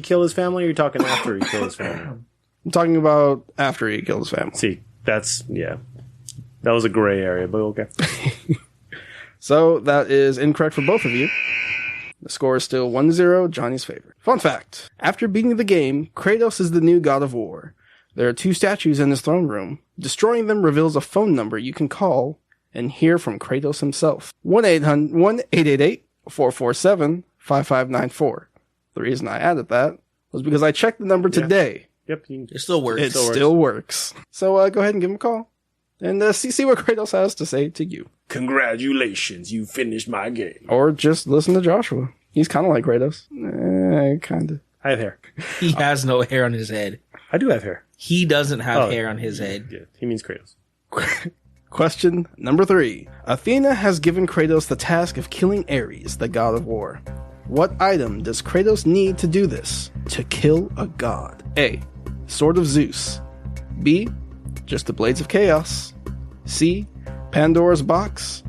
killed his family, or are you talking after he killed his family? I'm talking about after he killed his family. See, yeah. That was a gray area, but okay. So that is incorrect for both of you. The score is still 1-0, Johnny's favor. Fun fact. After beating the game, Kratos is the new god of war. There are 2 statues in his throne room. Destroying them reveals a phone number you can call and hear from Kratos himself. 1-888-447-5594. The reason I added that was because I checked the number today. Yep. It still works. It still works. So go ahead and give him a call. And see what Kratos has to say to you. Congratulations, you finished my game. Or just listen to Joshua. He's kind of like Kratos. Kind of. I have hair. He has no hair on his head. I do have hair. He doesn't have hair on his head. Yeah, he means Kratos. Question number 3. Athena has given Kratos the task of killing Ares, the god of war. What item does Kratos need to do this? To kill a god. A. Sword of Zeus. B. Just the Blades of Chaos. C. Pandora's box.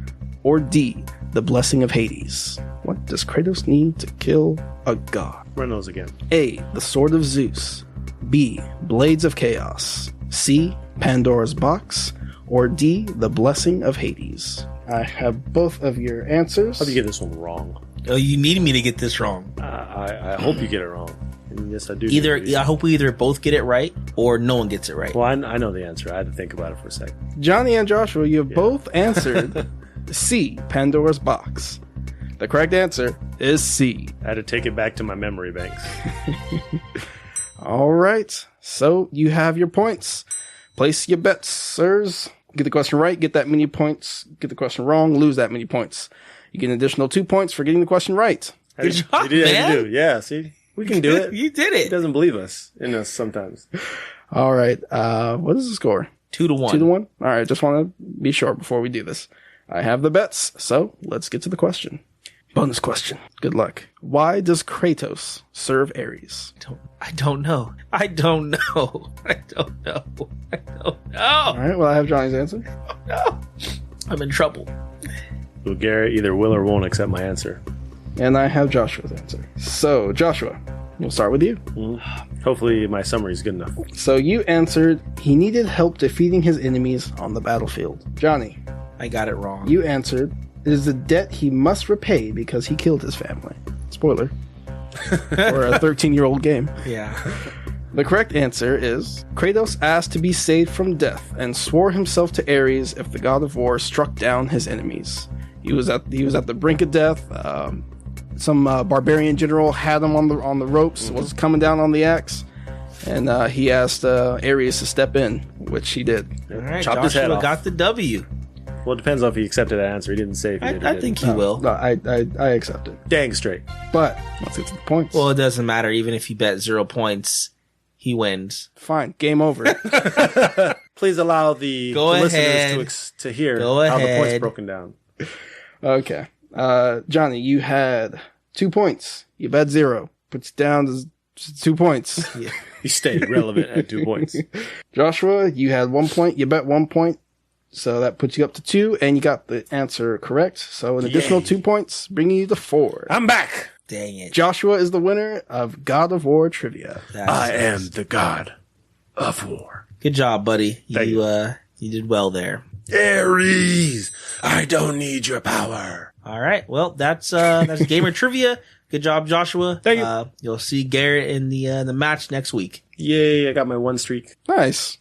Or D. the blessing of Hades. What does Kratos need to kill a god? Run those again. A. The sword of Zeus. B. Blades of Chaos. C. Pandora's box. Or D. The blessing of Hades. I have both of your answers. How do you get this one wrong? Oh, you need me to get this wrong. I hope you get it wrong. And yes, I do. I hope we either both get it right or no one gets it right. Well, I know the answer. I had to think about it for a second. Johnny and Joshua, you have both answered C. Pandora's box. The correct answer is C. I had to take it back to my memory banks. All right. So you have your points. Place your bets, sirs. Get the question right, get that many points. Get the question wrong, lose that many points. You get an additional 2 points for getting the question right. Good job, you man. do. Yeah, see? We can do it. You did He it. doesn't believe us in us sometimes. All right. What is the score? 2-1. 2-1? All right. Just want to be sure before we do this. I have the bets. So let's get to the question. Bonus question. Good luck. Why does Kratos serve Ares? I don't know. I don't know. All right. Well, I have Johnny's answer. No. I'm in trouble. Well, Garrett either will or won't accept my answer. And I have Joshua's answer. So, Joshua, we'll start with you. Hopefully my summary is good enough. So you answered he needed help defeating his enemies on the battlefield. Johnny, I got it wrong. you answered it is a debt he must repay because he killed his family. Spoiler. For a 13-year-old game. Yeah. The correct answer is Kratos asked to be saved from death and swore himself to Ares if the god of war struck down his enemies. He was at the brink of death. Some barbarian general had him on the ropes, was coming down on the axe, and he asked Ares to step in, which he did. All right. Chopped his head Joshua off. got the W. Well, it depends on if he accepted that answer. He didn't say if he did or I didn't. think he will. No, I accept it. Dang straight. But let's get to the points. Well, it doesn't matter. Even if you bet 0 points, he wins. Fine, game over. Please allow the listeners to hear how the points broken down. Okay. Johnny, you had 2 points. You bet 0. Puts down to 2 points. He stayed relevant at 2 points. Joshua, you had 1 point. You bet 1 point. So that puts you up to 2, and you got the answer correct. So an additional 2 points, bringing you to 4. I'm back. Dang it. Joshua is the winner of God of War trivia. I am the god of war. Good job, buddy. Thank you. You did well there. Ares, I don't need your power. All right. Well, that's gamer trivia. Good job, Joshua. Thank you. You'll see Garrett in the match next week. Yay, I got my 1 streak. Nice.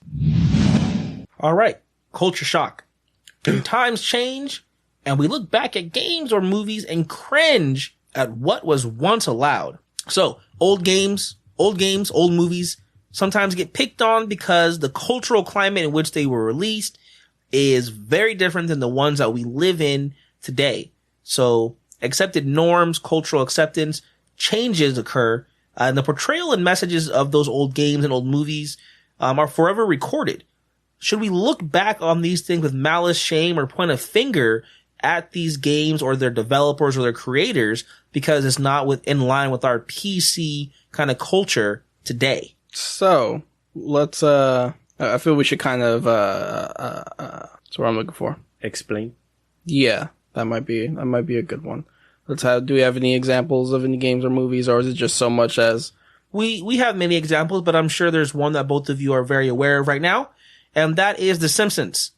All right. Culture shock. When times change and we look back at games or movies and cringe at what was once allowed. So old games, old movies sometimes get picked on because the cultural climate in which they were released is very different than the ones that we live in today. So accepted norms, cultural acceptance, changes occur, and the portrayal and messages of those old games and old movies are forever recorded. Should we look back on these things with malice, shame, or point a finger at these games or their developers or their creators because it's not in line with our PC kind of culture today? So let's. I feel we should kind of. That's what I'm looking for. Explain. Yeah, that might be a good one. Do we have any examples of any games or movies, or is it just so much as we have many examples, but I'm sure there's one that both of you are very aware of right now, and that is The Simpsons.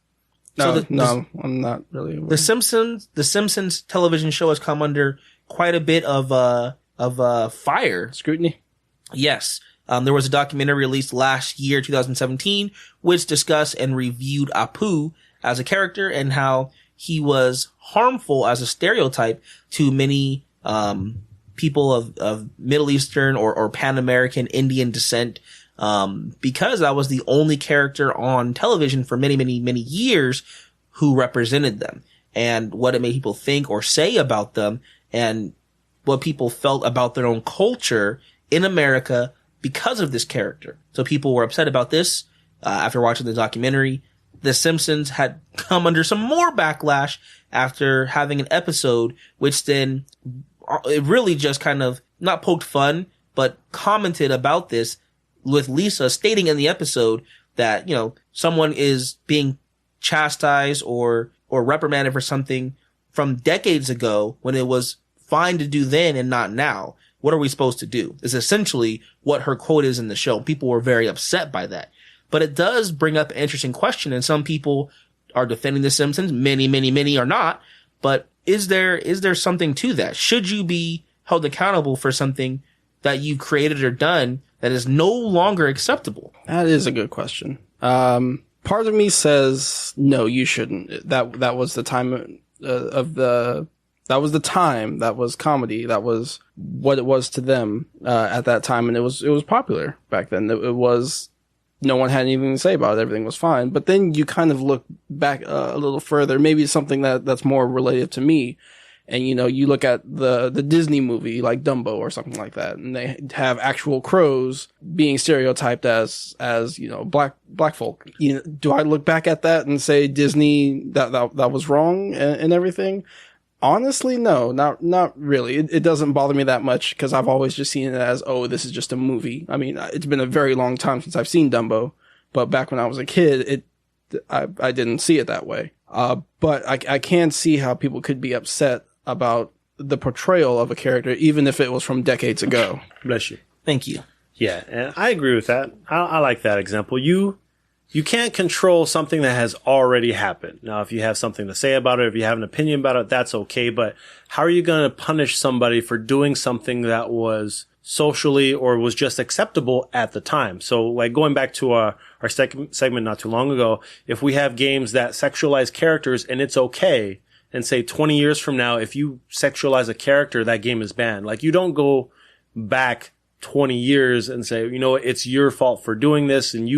No, I'm not really aware. The Simpsons television show has come under quite a bit of fire. Scrutiny? Yes. There was a documentary released last year, 2017, which discussed and reviewed Apu as a character and how he was harmful as a stereotype to many people of Middle Eastern or Pan-American Indian descent, because that was the only character on television for many, many, many years who represented them, and what it made people think or say about them, and what people felt about their own culture in America because of this character. So people were upset about this. After watching the documentary, The Simpsons had come under some more backlash after having an episode, which then it really just kind of not poked fun, but commented about this, with Lisa stating in the episode that, someone is being chastised or reprimanded for something from decades ago when it was fine to do then and not now. What are we supposed to do? Is essentially what her quote is in the show. People were very upset by that. But it does bring up an interesting question, and some people are defending The Simpsons. Many are not. But is there something to that? Should you be held accountable for something that you created or done that is no longer acceptable? That is a good question. Part of me says, no, you shouldn't. That was the time that was the time, that was comedy, that was what it was to them, at that time. And it was popular back then. It was, no one had anything to say about it. Everything was fine. But then you kind of look back a little further, maybe something that's more related to me. And, you look at the Disney movie like Dumbo or something like that, and they have actual crows being stereotyped as, black folk. Do I look back at that and say Disney, that was wrong and everything? Honestly, no, not really. It doesn't bother me that much because I've always just seen it as, oh, this is just a movie. I mean, it's been a very long time since I've seen Dumbo, but back when I was a kid, I didn't see it that way. But I can see how people could be upset about the portrayal of a character, even if it was from decades ago. Bless you. Thank you. Yeah, and I agree with that. I like that example. You can't control something that has already happened. Now, if you have something to say about it, if you have an opinion about it, that's okay. But how are you going to punish somebody for doing something that was socially or was just acceptable at the time? So, like going back to our segment not too long ago, if we have games that sexualize characters and it's okay, and say 20 years from now, if you sexualize a character, that game is banned. Like, you don't go back 20 years and say, it's your fault for doing this, and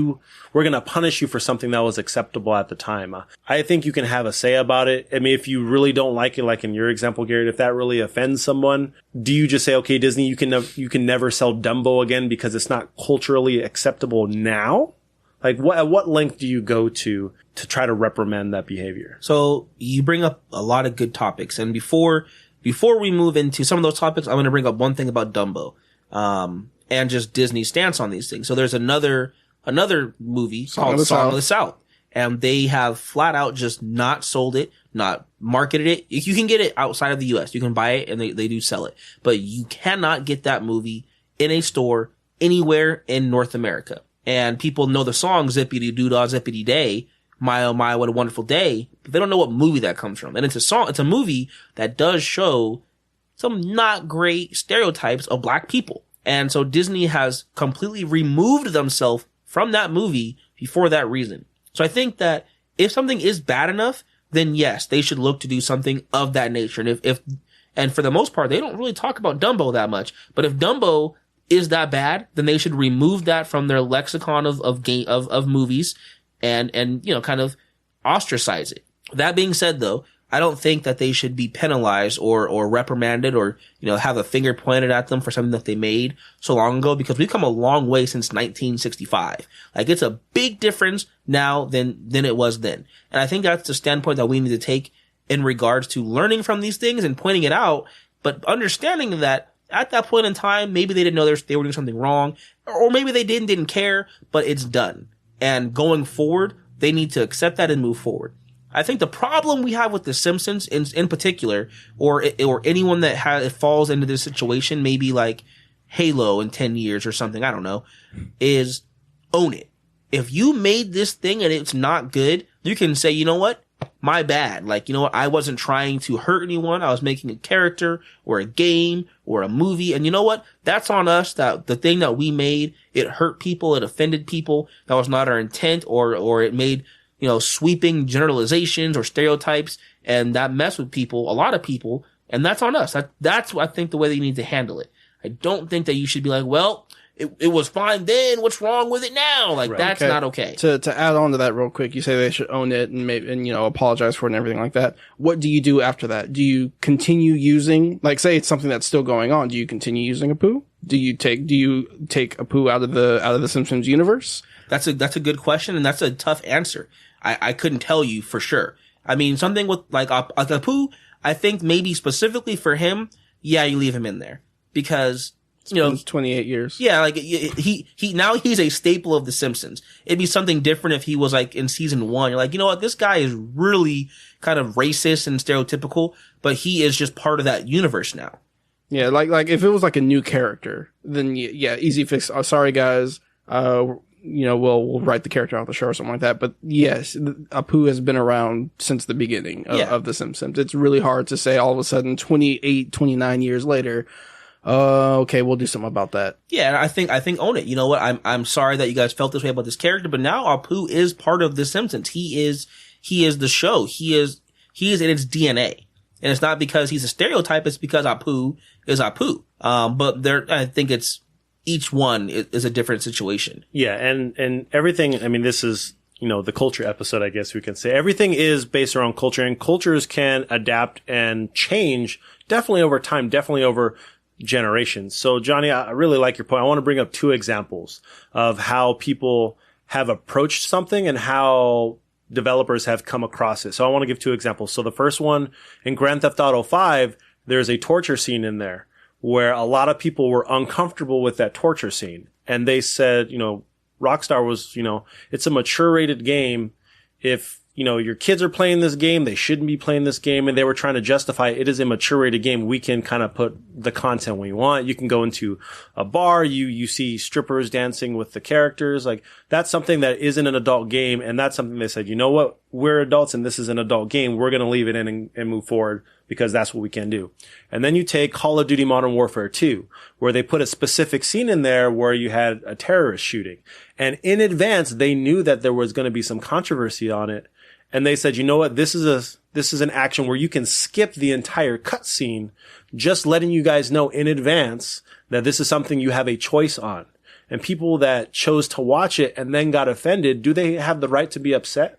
we're going to punish you for something that was acceptable at the time. I think you can have a say about it. I mean, if you really don't like it, like in your example, Garrett, if that really offends someone, do you just say, okay, Disney, you can never sell Dumbo again because it's not culturally acceptable now? Like, at what length do you go to try to reprimand that behavior? So you bring up a lot of good topics. And before we move into some of those topics, I'm going to bring up one thing about Dumbo, and just Disney's stance on these things. So there's another movie called Song of the South. And they have flat out just not sold it, not marketed it. You can get it outside of the US. You can buy it and they do sell it. But you cannot get that movie in a store anywhere in North America. And people know the song Zippity Doo-Dah Zippity Day, My Oh My What a Wonderful Day, but they don't know what movie that comes from. And it's a movie that does show some not great stereotypes of black people. And so Disney has completely removed themselves from that movie for that reason. So I think that if something is bad enough, then yes, they should look to do something of that nature. And and for the most part, they don't really talk about Dumbo that much. But if Dumbo is that bad, then they should remove that from their lexicon of movies and kind of ostracize it. That being said, though, I don't think that they should be penalized or reprimanded or, have a finger pointed at them for something that they made so long ago, because we've come a long way since 1965. Like, it's a big difference now than it was then. And I think that's the standpoint that we need to take in regards to learning from these things and pointing it out, but understanding that at that point in time, maybe they didn't know they were doing something wrong, or maybe they didn't care, but it's done. And going forward, they need to accept that and move forward. I think the problem we have with The Simpsons in particular, or anyone that falls into this situation, maybe like Halo in 10 years or something, I don't know, is own it. If you made this thing and it's not good, you can say, you know what? My bad. Like, you know what? I wasn't trying to hurt anyone. I was making a character or a game or a movie. And you know what? That's on us. That the thing that we made, it hurt people. It offended people. That was not our intent, or it made, sweeping generalizations or stereotypes, and that messed with people, a lot of people. And that's on us. That's what I think the way that you need to handle it. I don't think that you should be like, well, it was fine then, what's wrong with it now? Like, right. That's not okay. To add on to that real quick, you say they should own it and apologize for it and everything like that. What do you do after that? Do you continue using, like, say it's something that's still going on, do you continue using Apu? Do you take Apu out of the Simpsons universe? That's a good question, and that's a tough answer. I couldn't tell you for sure. I mean, something with like Apu, I think maybe specifically for him, yeah, you leave him in there, because It's 28 years. Yeah, like he now he's a staple of The Simpsons. It'd be something different if he was like in season 1. You're like, you know what, this guy is really kind of racist and stereotypical, but he is just part of that universe now. Yeah, like if it was like a new character, then yeah, easy fix. Oh, sorry guys, we'll write the character out of the show or something like that. But yes, Apu has been around since the beginning of The Simpsons. It's really hard to say all of a sudden 28, 29 years later, okay, we'll do something about that. Yeah, and I think own it. You know what? I'm sorry that you guys felt this way about this character, but now Apu is part of The Simpsons. He is the show. He is in its DNA. And it's not because he's a stereotype, it's because Apu is Apu. But I think it's each one is a different situation. Yeah, and everything, I mean, this is, the culture episode, I guess we can say. Everything is based around culture, and cultures can adapt and change definitely over time, definitely over generations. So Johnny, I really like your point. I want to bring up 2 examples of how people have approached something and how developers have come across it. So I want to give 2 examples. So the first one, in Grand Theft Auto 5, there's a torture scene in there where a lot of people were uncomfortable with that torture scene. And they said, Rockstar was, it's a mature rated game. If, your kids are playing this game, they shouldn't be playing this game. And they were trying to justify it is a mature rated game. We can kind of put the content we want. You can go into a bar. You see strippers dancing with the characters. Like, that's something that isn't an adult game. And that's something they said, you know what? We're adults and this is an adult game. We're going to leave it in and move forward because that's what we can do. And then you take Call of Duty Modern Warfare 2, where they put a specific scene in there where you had a terrorist shooting. And in advance, they knew that there was going to be some controversy on it. And they said, you know what? This is an action where you can skip the entire cutscene, just letting you guys know in advance that this is something you have a choice on. And people that chose to watch it and then got offended, do they have the right to be upset?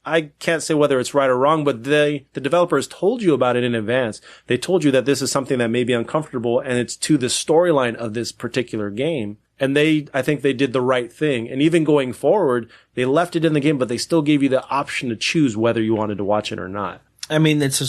I can't say whether it's right or wrong, but the developers told you about it in advance. They told you that this is something that may be uncomfortable and it's to the storyline of this particular game. And I think they did the right thing. And even going forward, they left it in the game, but they still gave you the option to choose whether you wanted to watch it or not. I mean, it's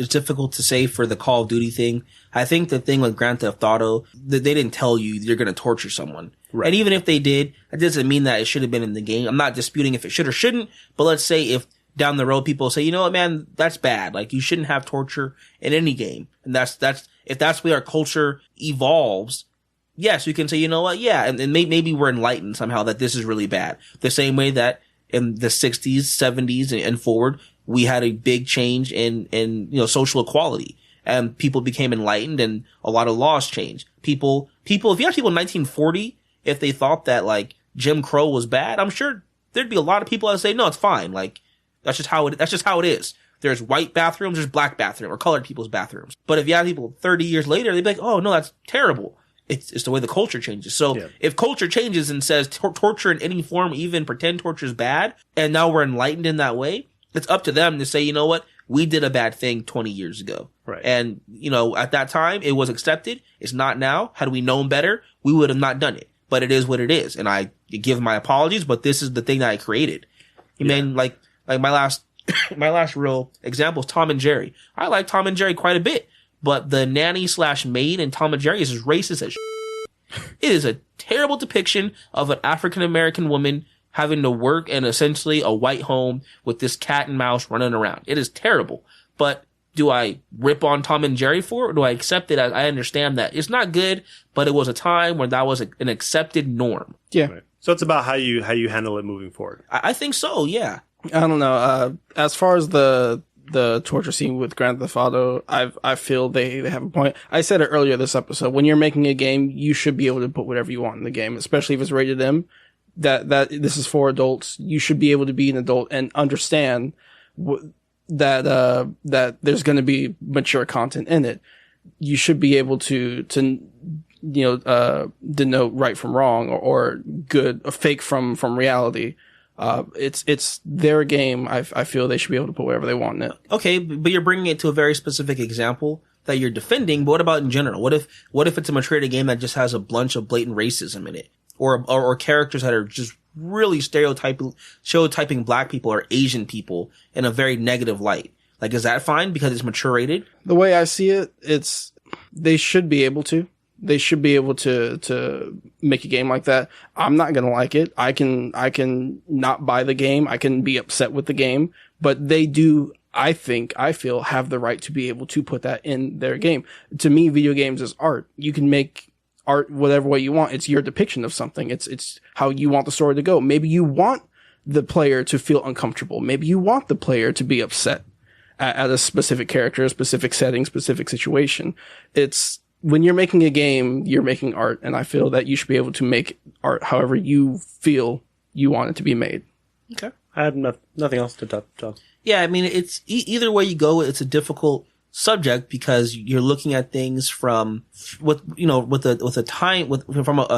difficult to say for the Call of Duty thing. I think the thing with Grand Theft Auto, that they didn't tell you you're going to torture someone. Right. And even if they did, that doesn't mean that it should have been in the game. I'm not disputing if it should or shouldn't, but let's say if down the road people say, you know what, man, that's bad. Like, you shouldn't have torture in any game. And if that's where our culture evolves, yes, we can say, you know what, yeah, and maybe we're enlightened somehow that this is really bad. The same way that in the 60s, 70s, and forward, we had a big change in social equality. And people became enlightened and a lot of laws changed. If you ask people in 1940, if they thought that, like, Jim Crow was bad, I'm sure there'd be a lot of people that say, no, it's fine. Like, that's just how it is. There's white bathrooms, there's black bathrooms, or colored people's bathrooms. But if you have people 30 years later, they'd be like, oh, no, that's terrible. It's the way the culture changes. So if culture changes and says torture in any form, even pretend torture is bad, and now we're enlightened in that way, it's up to them to say, you know what, we did a bad thing 20 years ago. Right. And, at that time, it was accepted. It's not now. Had we known better, we would have not done it. But it is what it is. And I give my apologies, but this is the thing that I created. I mean, like my last real example is Tom and Jerry. I like Tom and Jerry quite a bit. But the nanny/maid in Tom and Jerry is as racist as It is a terrible depiction of an African-American woman having to work in essentially a white home with this cat and mouse running around. It is terrible. But do I rip on Tom and Jerry for it, or do I accept it? I understand that it's not good, but it was a time when that was an accepted norm. Yeah. Right. So it's about how you handle it moving forward. I think so, yeah. I don't know. As far as the torture scene with Grand Theft Auto, I feel they have a point. I said it earlier this episode. When you're making a game, you should be able to put whatever you want in the game, especially if it's rated M. That this is for adults. You should be able to be an adult and understand that there's going to be mature content in it. You should be able to denote right from wrong or good, or fake from reality. It's their game. I feel they should be able to put whatever they want in it. Okay, but you're bringing it to a very specific example that you're defending. But what about in general? What if it's a mature game that just has a bunch of blatant racism in it, or characters that are just really stereotyping black people or Asian people in a very negative light? Like, is that fine because it's mature rated? The way I see it, they should be able to. They should be able to make a game like that. I'm not gonna like it. I can not buy the game. I can be upset with the game, but they do. I feel have the right to be able to put that in their game. To me, video games is art. You can make art whatever way you want. It's your depiction of something. It's how you want the story to go. Maybe you want the player to feel uncomfortable. Maybe you want the player to be upset at a specific character, a specific setting, specific situation. It's when you're making a game, you're making art, and I feel that you should be able to make art however you feel you want it to be made. Okay. I have nothing else to talk about. Yeah, I mean, it's either way you go, it's a difficult subject because you're looking at things from a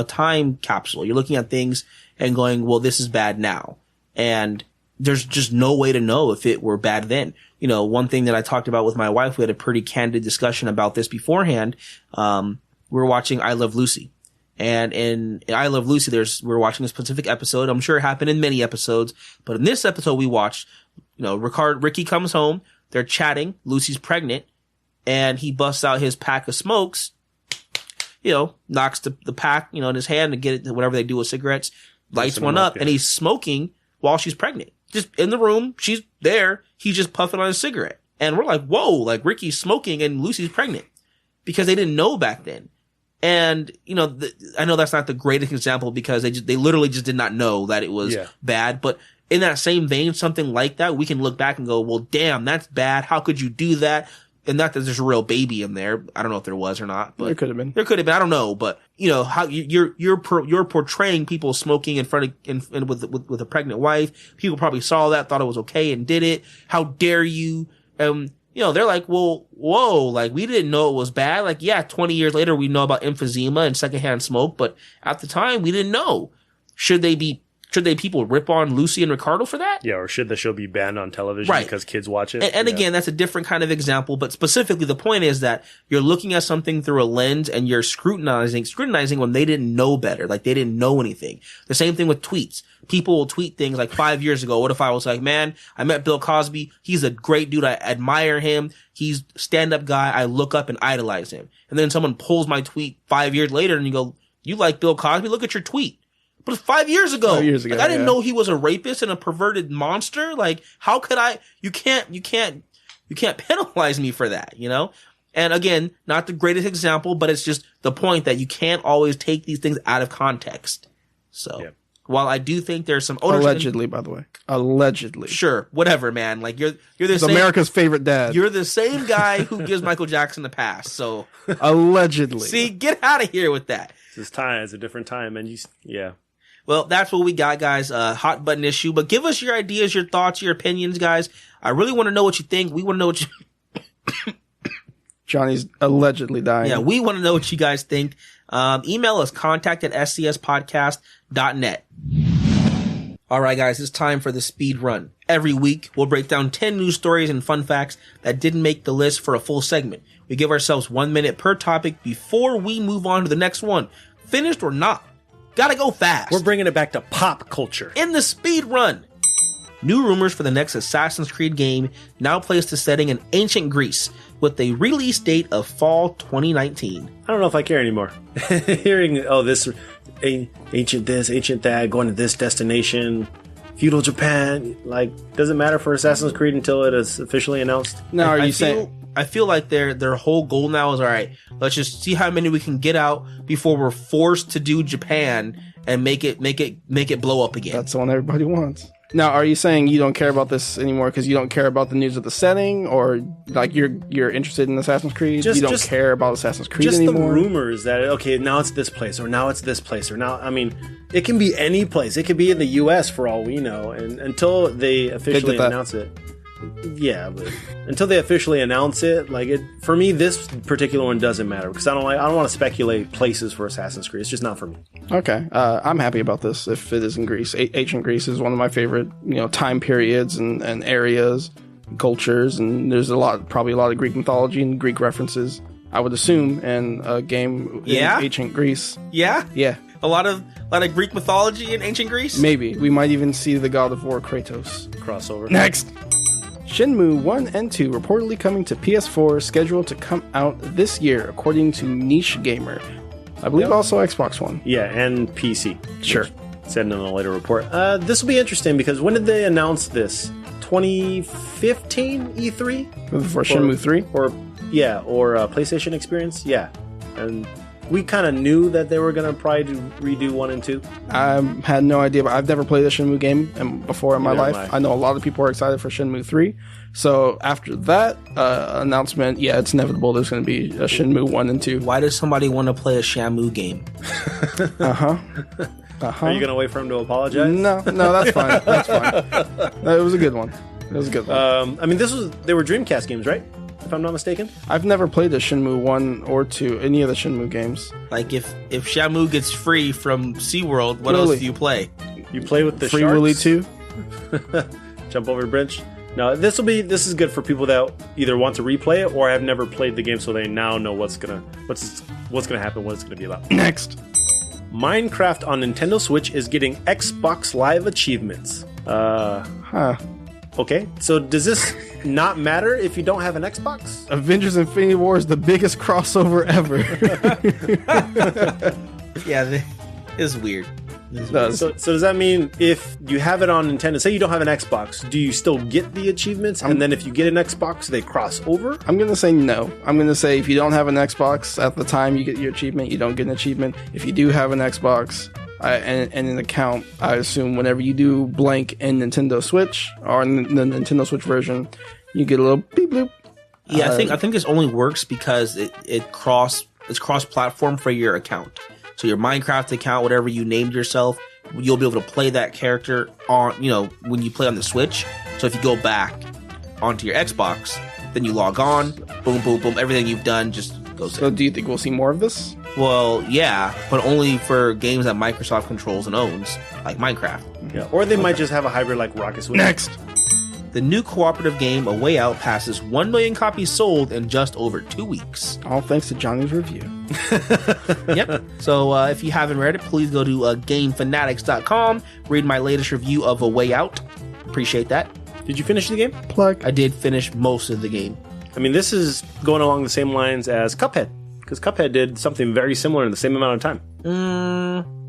time capsule. You're looking at things and going, well, this is bad now, and there's just no way to know if it were bad then. One thing that I talked about with my wife, we had a pretty candid discussion about this beforehand. We were watching I Love Lucy. And in I Love Lucy, we're watching a specific episode. I'm sure it happened in many episodes, but in this episode we watched, Ricky comes home, they're chatting, Lucy's pregnant, and he busts out his pack of smokes, knocks the pack, in his hand to get it, whatever they do with cigarettes, lights one up, and he's smoking while she's pregnant. Just in the room, she's there, he's just puffing on a cigarette. And we're like, whoa, like Ricky's smoking and Lucy's pregnant. Because they didn't know back then. And, I know that's not the greatest example because they literally just did not know that it was bad. But in that same vein, something like that, we can look back and go, well, damn, that's bad. How could you do that? And not that there's a real baby in there. I don't know if there was or not, but there could have been. I don't know, but how you're portraying people smoking in front of, with a pregnant wife. People probably saw that, thought it was okay and did it. How dare you? They're like, well, whoa, like we didn't know it was bad. Like, yeah, 20 years later, we know about emphysema and secondhand smoke, but at the time we didn't know. Should people rip on Lucy and Ricardo for that? Yeah, or should the show be banned on television because kids watch it? And again, that's a different kind of example, but specifically the point is that you're looking at something through a lens and you're scrutinizing when they didn't know better, like they didn't know anything. The same thing with tweets. People will tweet things like 5 years ago. What if I was like, man, I met Bill Cosby. He's a great dude. I admire him. He's a stand-up guy. I look up and idolize him. And then someone pulls my tweet 5 years later and you go, you like Bill Cosby? Look at your tweet. But 5 years ago. 5 years ago. Like, I didn't know he was a rapist and a perverted monster. Like, how could I? You can't penalize me for that, And again, not the greatest example, but it's just the point that you can't always take these things out of context. So, while I do think there's some allegedly, by the way, allegedly, sure, whatever, man. Like you're the America's favorite dad. You're the same guy who gives Michael Jackson the pass. So allegedly, see, get out of here with that. It's a different time, and Well, that's what we got, guys. Hot button issue. But give us your ideas, your thoughts, your opinions, guys. I really want to know what you think. We want to know what you... Johnny's allegedly dying. Yeah, we want to know what you guys think. Email us, contact@scspodcast.net. All right, guys, it's time for the speed run. Every week, we'll break down 10 news stories and fun facts that didn't make the list for a full segment. We give ourselves 1 minute per topic before we move on to the next one. Finished or not. Gotta go fast. We're bringing it back to pop culture. In the speed run. New rumors for the next Assassin's Creed game now place the setting in ancient Greece with a release date of fall 2019. I don't know if I care anymore. Hearing, this ancient this, ancient that, going to this destination, feudal Japan, does it matter for Assassin's Creed until it is officially announced? Now, are you saying... I feel like their whole goal now is, all right, let's just see how many we can get out before we're forced to do Japan and make it blow up again. That's the one everybody wants. Now, are you saying you don't care about this anymore because you don't care about the news of the setting, or you're interested in Assassin's Creed? You don't care about Assassin's Creed anymore? Just the rumors that, now it's this place, or now it's this place, or now, it can be any place. It could be in the U.S. for all we know, and until they officially announce it. Yeah, but until they officially announce it, for me, this particular one doesn't matter because I don't want to speculate places for Assassin's Creed. It's just not for me. Okay, I'm happy about this. If it is in Greece, ancient Greece is one of my favorite, time periods and areas, cultures, and there's probably a lot of Greek mythology and Greek references. I would assume in a game in ancient Greece. Yeah, yeah, a lot of Greek mythology in ancient Greece. Maybe we might even see the God of War Kratos crossover next. Shenmue 1 and 2 reportedly coming to PS4, scheduled to come out this year, according to Niche Gamer. I believe also Xbox One. Yeah, and PC. Sure. Said in a later report. This will be interesting because when did they announce this? 2015 E3? For Shenmue 3? Or PlayStation Experience? Yeah. And we kind of knew that they were going to probably redo 1 and 2. I had no idea, but I've never played a Shenmue game before in my life. I know a lot of people are excited for Shenmue 3. So after that announcement, yeah, it's inevitable there's going to be a Shenmue 1 and 2. Why does somebody want to play a Shamu game? Are you going to wait for him to apologize? No, that's fine. That's fine. It was a good one. They were Dreamcast games, right? If I'm not mistaken. I've never played a Shenmue 1 or 2, any of the Shenmue games. Like, if Shamu gets free from SeaWorld, what else do you play? You play with the Free sharks? Willy 2? Jump over the bridge? No, this is good for people that either want to replay it or have never played the game, so they now know what's gonna happen, what it's gonna be about. Next. Minecraft on Nintendo Switch is getting Xbox Live achievements. Okay, so does this not matter if you don't have an Xbox? Avengers Infinity War is the biggest crossover ever. Yeah, it's weird. So does that mean if you have it on Nintendo, say you don't have an Xbox, do you still get the achievements? And then if you get an Xbox, they cross over? I'm going to say no. I'm going to say if you don't have an Xbox at the time you get your achievement, you don't get an achievement. If you do have an Xbox and an account, I assume whenever you do blank in Nintendo Switch or in the Nintendo Switch version, you get a little beep bloop. Yeah, I think this only works because it's cross-platform for your account. So your Minecraft account, whatever you named yourself, you'll be able to play that character on, when you play on the Switch. So if you go back onto your Xbox, then you log on, boom, boom, boom, everything you've done just goes So in. do you think we'll see more of this? Well, yeah, but only for games that Microsoft controls and owns, like Minecraft. Yeah, or they might just have a hybrid like Rocket Switch. Next. The new cooperative game, A Way Out, passes 1 million copies sold in just over 2 weeks. All thanks to Johnny's review. Yep. So if you haven't read it, please go to GameFanatics.com. Read my latest review of A Way Out. Appreciate that. Did you finish the game? Plug. I did finish most of the game. I mean, this is going along the same lines as Cuphead, because Cuphead did something very similar in the same amount of time.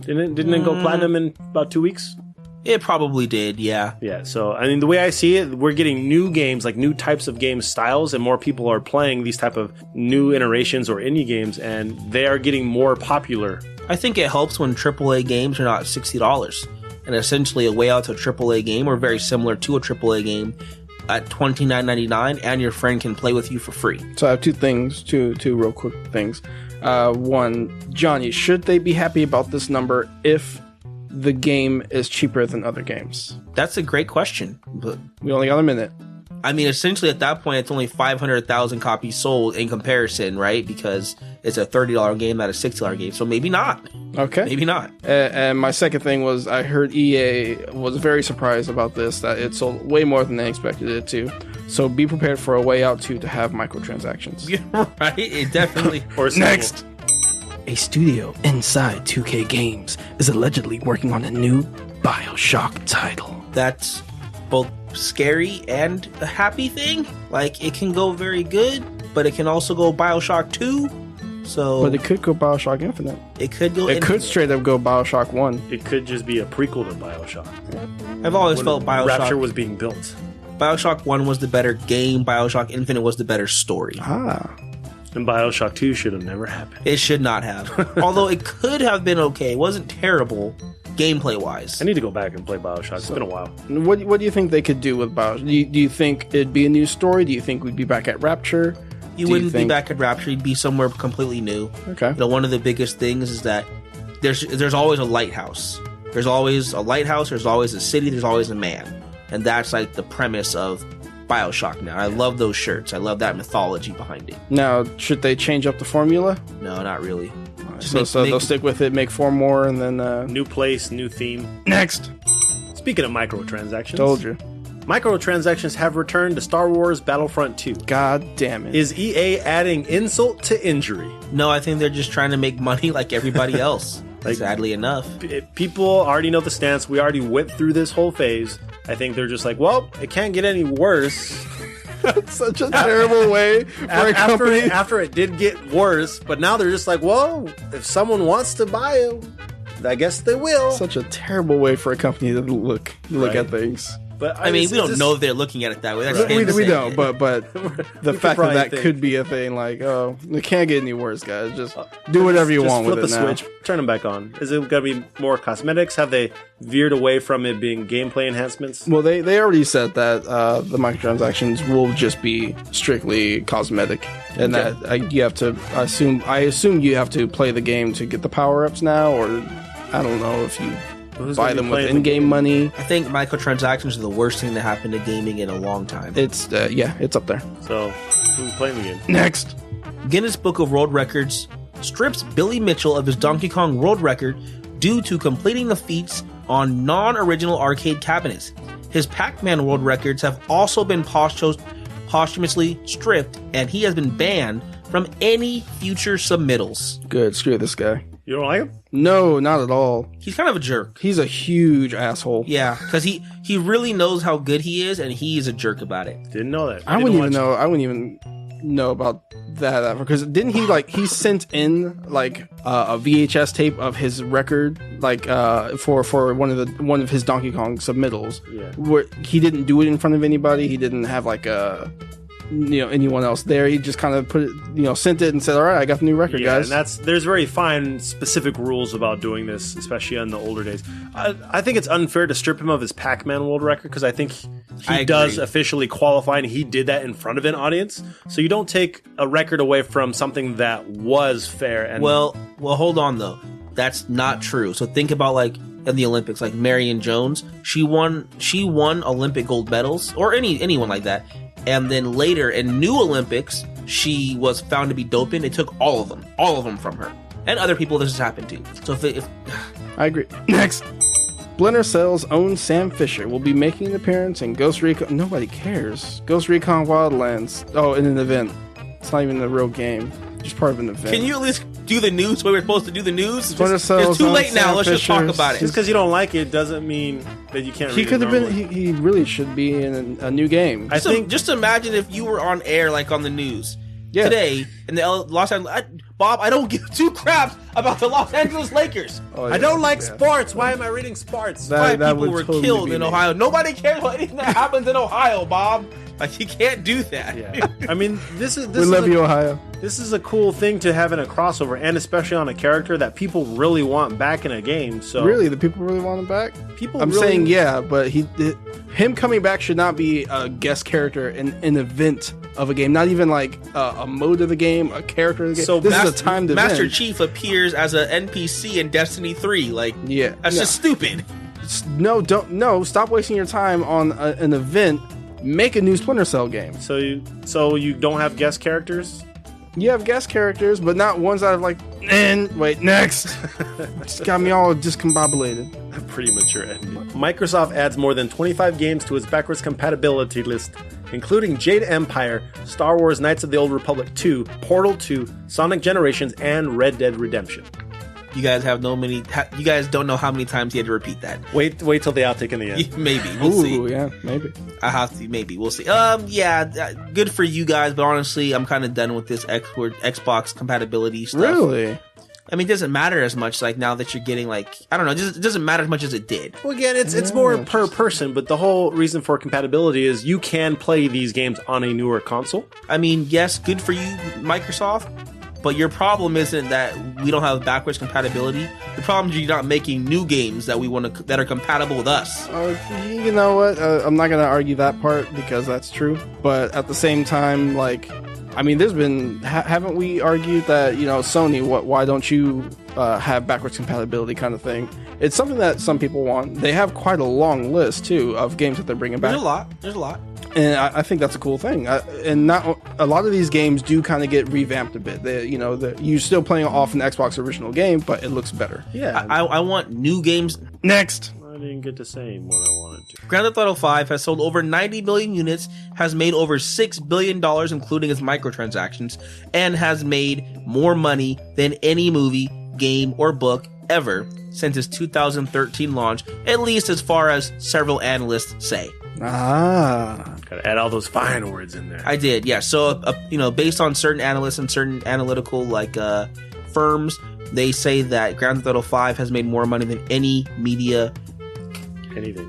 Didn't it go platinum in about 2 weeks? It probably did, yeah. Yeah, so, I mean, the way I see it, we're getting new games, like new types of game styles, and more people are playing these type of new iterations or indie games, and they are getting more popular. I think it helps when AAA games are not $60. And essentially, A Way Out to a AAA game, or very similar to a AAA game, at $29.99, and your friend can play with you for free. So I have two real quick things. One, Johnny, should they be happy about this number if the game is cheaper than other games? That's a great question. But We only got a minute. I mean, essentially at that point, it's only 500,000 copies sold in comparison, right? Because it's a $30 game, not a $60 game. So maybe not. Okay. Maybe not. And my second thing was I heard EA was very surprised about this, that it sold way more than they expected it to. So be prepared for A Way Out 2 to have microtransactions. Yeah, right? It definitely... Or Next! A studio inside 2K Games is allegedly working on a new BioShock title. That's both scary and a happy thing. Like, it can go very good, but it can also go BioShock 2. So, But it could go BioShock Infinite. it could go... It could straight up go BioShock 1. It could just be a prequel to BioShock. I've always felt Rapture BioShock... was being built. BioShock 1 was the better game. BioShock Infinite was the better story. Ah. And BioShock 2 should have never happened. It should not have. Although it could have been okay. It wasn't terrible gameplay-wise. I need to go back and play BioShock. It's been a while. What do you think they could do with BioShock? Do you think it'd be a new story? Do you think we'd be back at Rapture? You wouldn't be back at Rapture. You'd be somewhere completely new. Okay. One of the biggest things is that there's always a lighthouse. There's always a lighthouse. There's always a city. There's always a man. And that's like the premise of BioShock now. I love those shirts. I love that mythology behind it. Now, should they change up the formula? No, not really. So they'll stick with it, make 4 more, and then... New place, new theme. Next! Speaking of microtransactions. Told you. Microtransactions have returned to Star Wars Battlefront 2. God damn it. Is EA adding insult to injury? No, I think they're just trying to make money like everybody else. Sadly enough. People already know the stance. We already went through this whole phase. I think they're just like, well, it can't get any worse. Such a terrible way for a company. After it did get worse, but now they're just like, well, if someone wants to buy it, I guess they will. Such a terrible way for a company to look at things. But I mean, we don't know if they're looking at it that way. That's we don't, but the fact that think. could be a thing, like, oh, it can't get any worse, guys. Just do whatever you want with it now. Flip the switch, turn them back on. Is it going to be more cosmetics? Have they veered away from it being gameplay enhancements? Well, they already said that the microtransactions will just be strictly cosmetic, and that you have to I assume you have to play the game to get the power-ups now, or I don't know if you buy them with in-game money. I think microtransactions are the worst thing that happened to gaming in a long time. It's it's up there. So, who's playing the game? Next. Guinness Book of World Records strips Billy Mitchell of his Donkey Kong world record due to completing the feats on non-original arcade cabinets. His Pac-Man world records have also been posthumously stripped, and he has been banned from any future submittals. Good. Screw this guy. You don't like him? No, not at all. He's kind of a jerk. He's a huge asshole. Yeah, because he really knows how good he is, and he is a jerk about it. Didn't know that. I wouldn't even know about that because didn't he sent in like a VHS tape of his record for one of his Donkey Kong submittals where he didn't do it in front of anybody. He didn't have like anyone else there. He just kind of put it, sent it and said, all right, I got the new record, guys. And there's very fine specific rules about doing this, especially in the older days. I think it's unfair to strip him of his Pac-Man world record because I think he does officially qualify, and he did that in front of an audience. So you don't take a record away from something that was fair. And well, hold on though. That's not true. So think about like in the Olympics, like Marion Jones. She won Olympic gold medals, or anyone like that. And then later in new Olympics, she was found to be doping. They took all of them from her. And other people this has happened to. So if I agree. Next. Splinter Cell's own Sam Fisher will be making an appearance in Ghost Recon. Nobody cares. Ghost Recon Wildlands. Oh, in an event. It's not even a real game. Just part of an event. Can you at least do the news where we're supposed to do the news? It's too late now. Let's just talk about it. Just because you don't like it doesn't mean that you can't. He could have been. He really should be in a new game. I think. Just imagine if you were on air, like on the news today, in the Los Angeles. Bob, I don't give two craps about the Los Angeles Lakers. Oh, yeah. I don't like sports. Why am I reading sports? Five people were killed in Ohio. Nobody cares about anything that happens in Ohio, Bob. Like, you can't do that. Yeah. I mean, this is we love you, Ohio. This is a cool thing to have in a crossover, and especially on a character that people really want back in a game. So really, the people really want him back. I'm saying but him coming back should not be a guest character in an event of a game. Not even like a mode of the game, a character of the game. So this is a timed event. Master Chief appears as an NPC in Destiny 3. Like, that's just stupid. No, stop wasting your time on an event. Make a new Splinter Cell game. So you don't have guest characters? You have guest characters, but not ones that have next. Just got me all discombobulated. A pretty mature ending. Microsoft adds more than 25 games to its backwards compatibility list, including Jade Empire, Star Wars Knights of the Old Republic 2, Portal 2, Sonic Generations, and Red Dead Redemption. You guys you guys don't know how many times he had to repeat that. Wait till the outtake in the end. Maybe. We'll see. Yeah, maybe. I have to. Maybe. We'll see. Good for you guys, but honestly, I'm kind of done with this Xbox compatibility stuff. Really? I mean, it doesn't matter as much, like, now that you're getting, like, I don't know, it doesn't matter as much as it did. Well, again, it's more per person, but the whole reason for compatibility is you can play these games on a newer console. I mean, yes, good for you, Microsoft. But your problem isn't that we don't have backwards compatibility. The problem is you're not making new games that that are compatible with us. You know what? I'm not gonna argue that part because that's true. But at the same time, like, I mean, there's been haven't we argued that Sony? Why don't you have backwards compatibility kind of thing? It's something that some people want. They have quite a long list too of games that they're bringing back. There's a lot. And I think that's a cool thing. And not a lot of these games do kind of get revamped a bit. You're still playing off an Xbox original game, but it looks better. Yeah, I want new games. Next. I didn't get to say what I wanted to. Grand Theft Auto 5 has sold over 90 million units, has made over $6 billion, including its microtransactions, and has made more money than any movie, game, or book ever since its 2013 launch, at least as far as several analysts say. Gotta add all those fine words in there. I did, yeah. So, based on certain analysts and certain analytical firms, they say that Grand Theft Auto 5 has made more money than any media.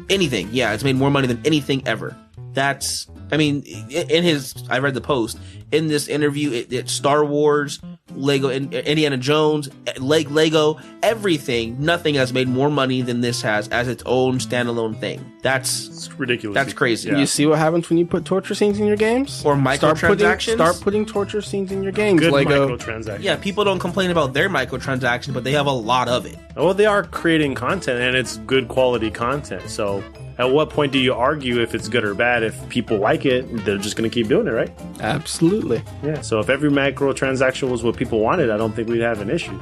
Anything. Yeah, it's made more money than anything ever. That's, I read the post. In this interview, it's Star Wars, Lego, Indiana Jones, Lego, everything. Nothing has made more money than this has as its own standalone thing. It's ridiculous. That's crazy. Yeah. You see what happens when you put torture scenes in your games? Or microtransactions? Start putting torture scenes in your games. Good Lego. microtransactions. Yeah, people don't complain about their microtransactions, but they have a lot of it. Well, they are creating content, and it's good quality content. So at what point do you argue if it's good or bad? If people like it, they're just going to keep doing it, right? Absolutely. Yeah, so if every microtransaction was what people wanted, I don't think we'd have an issue.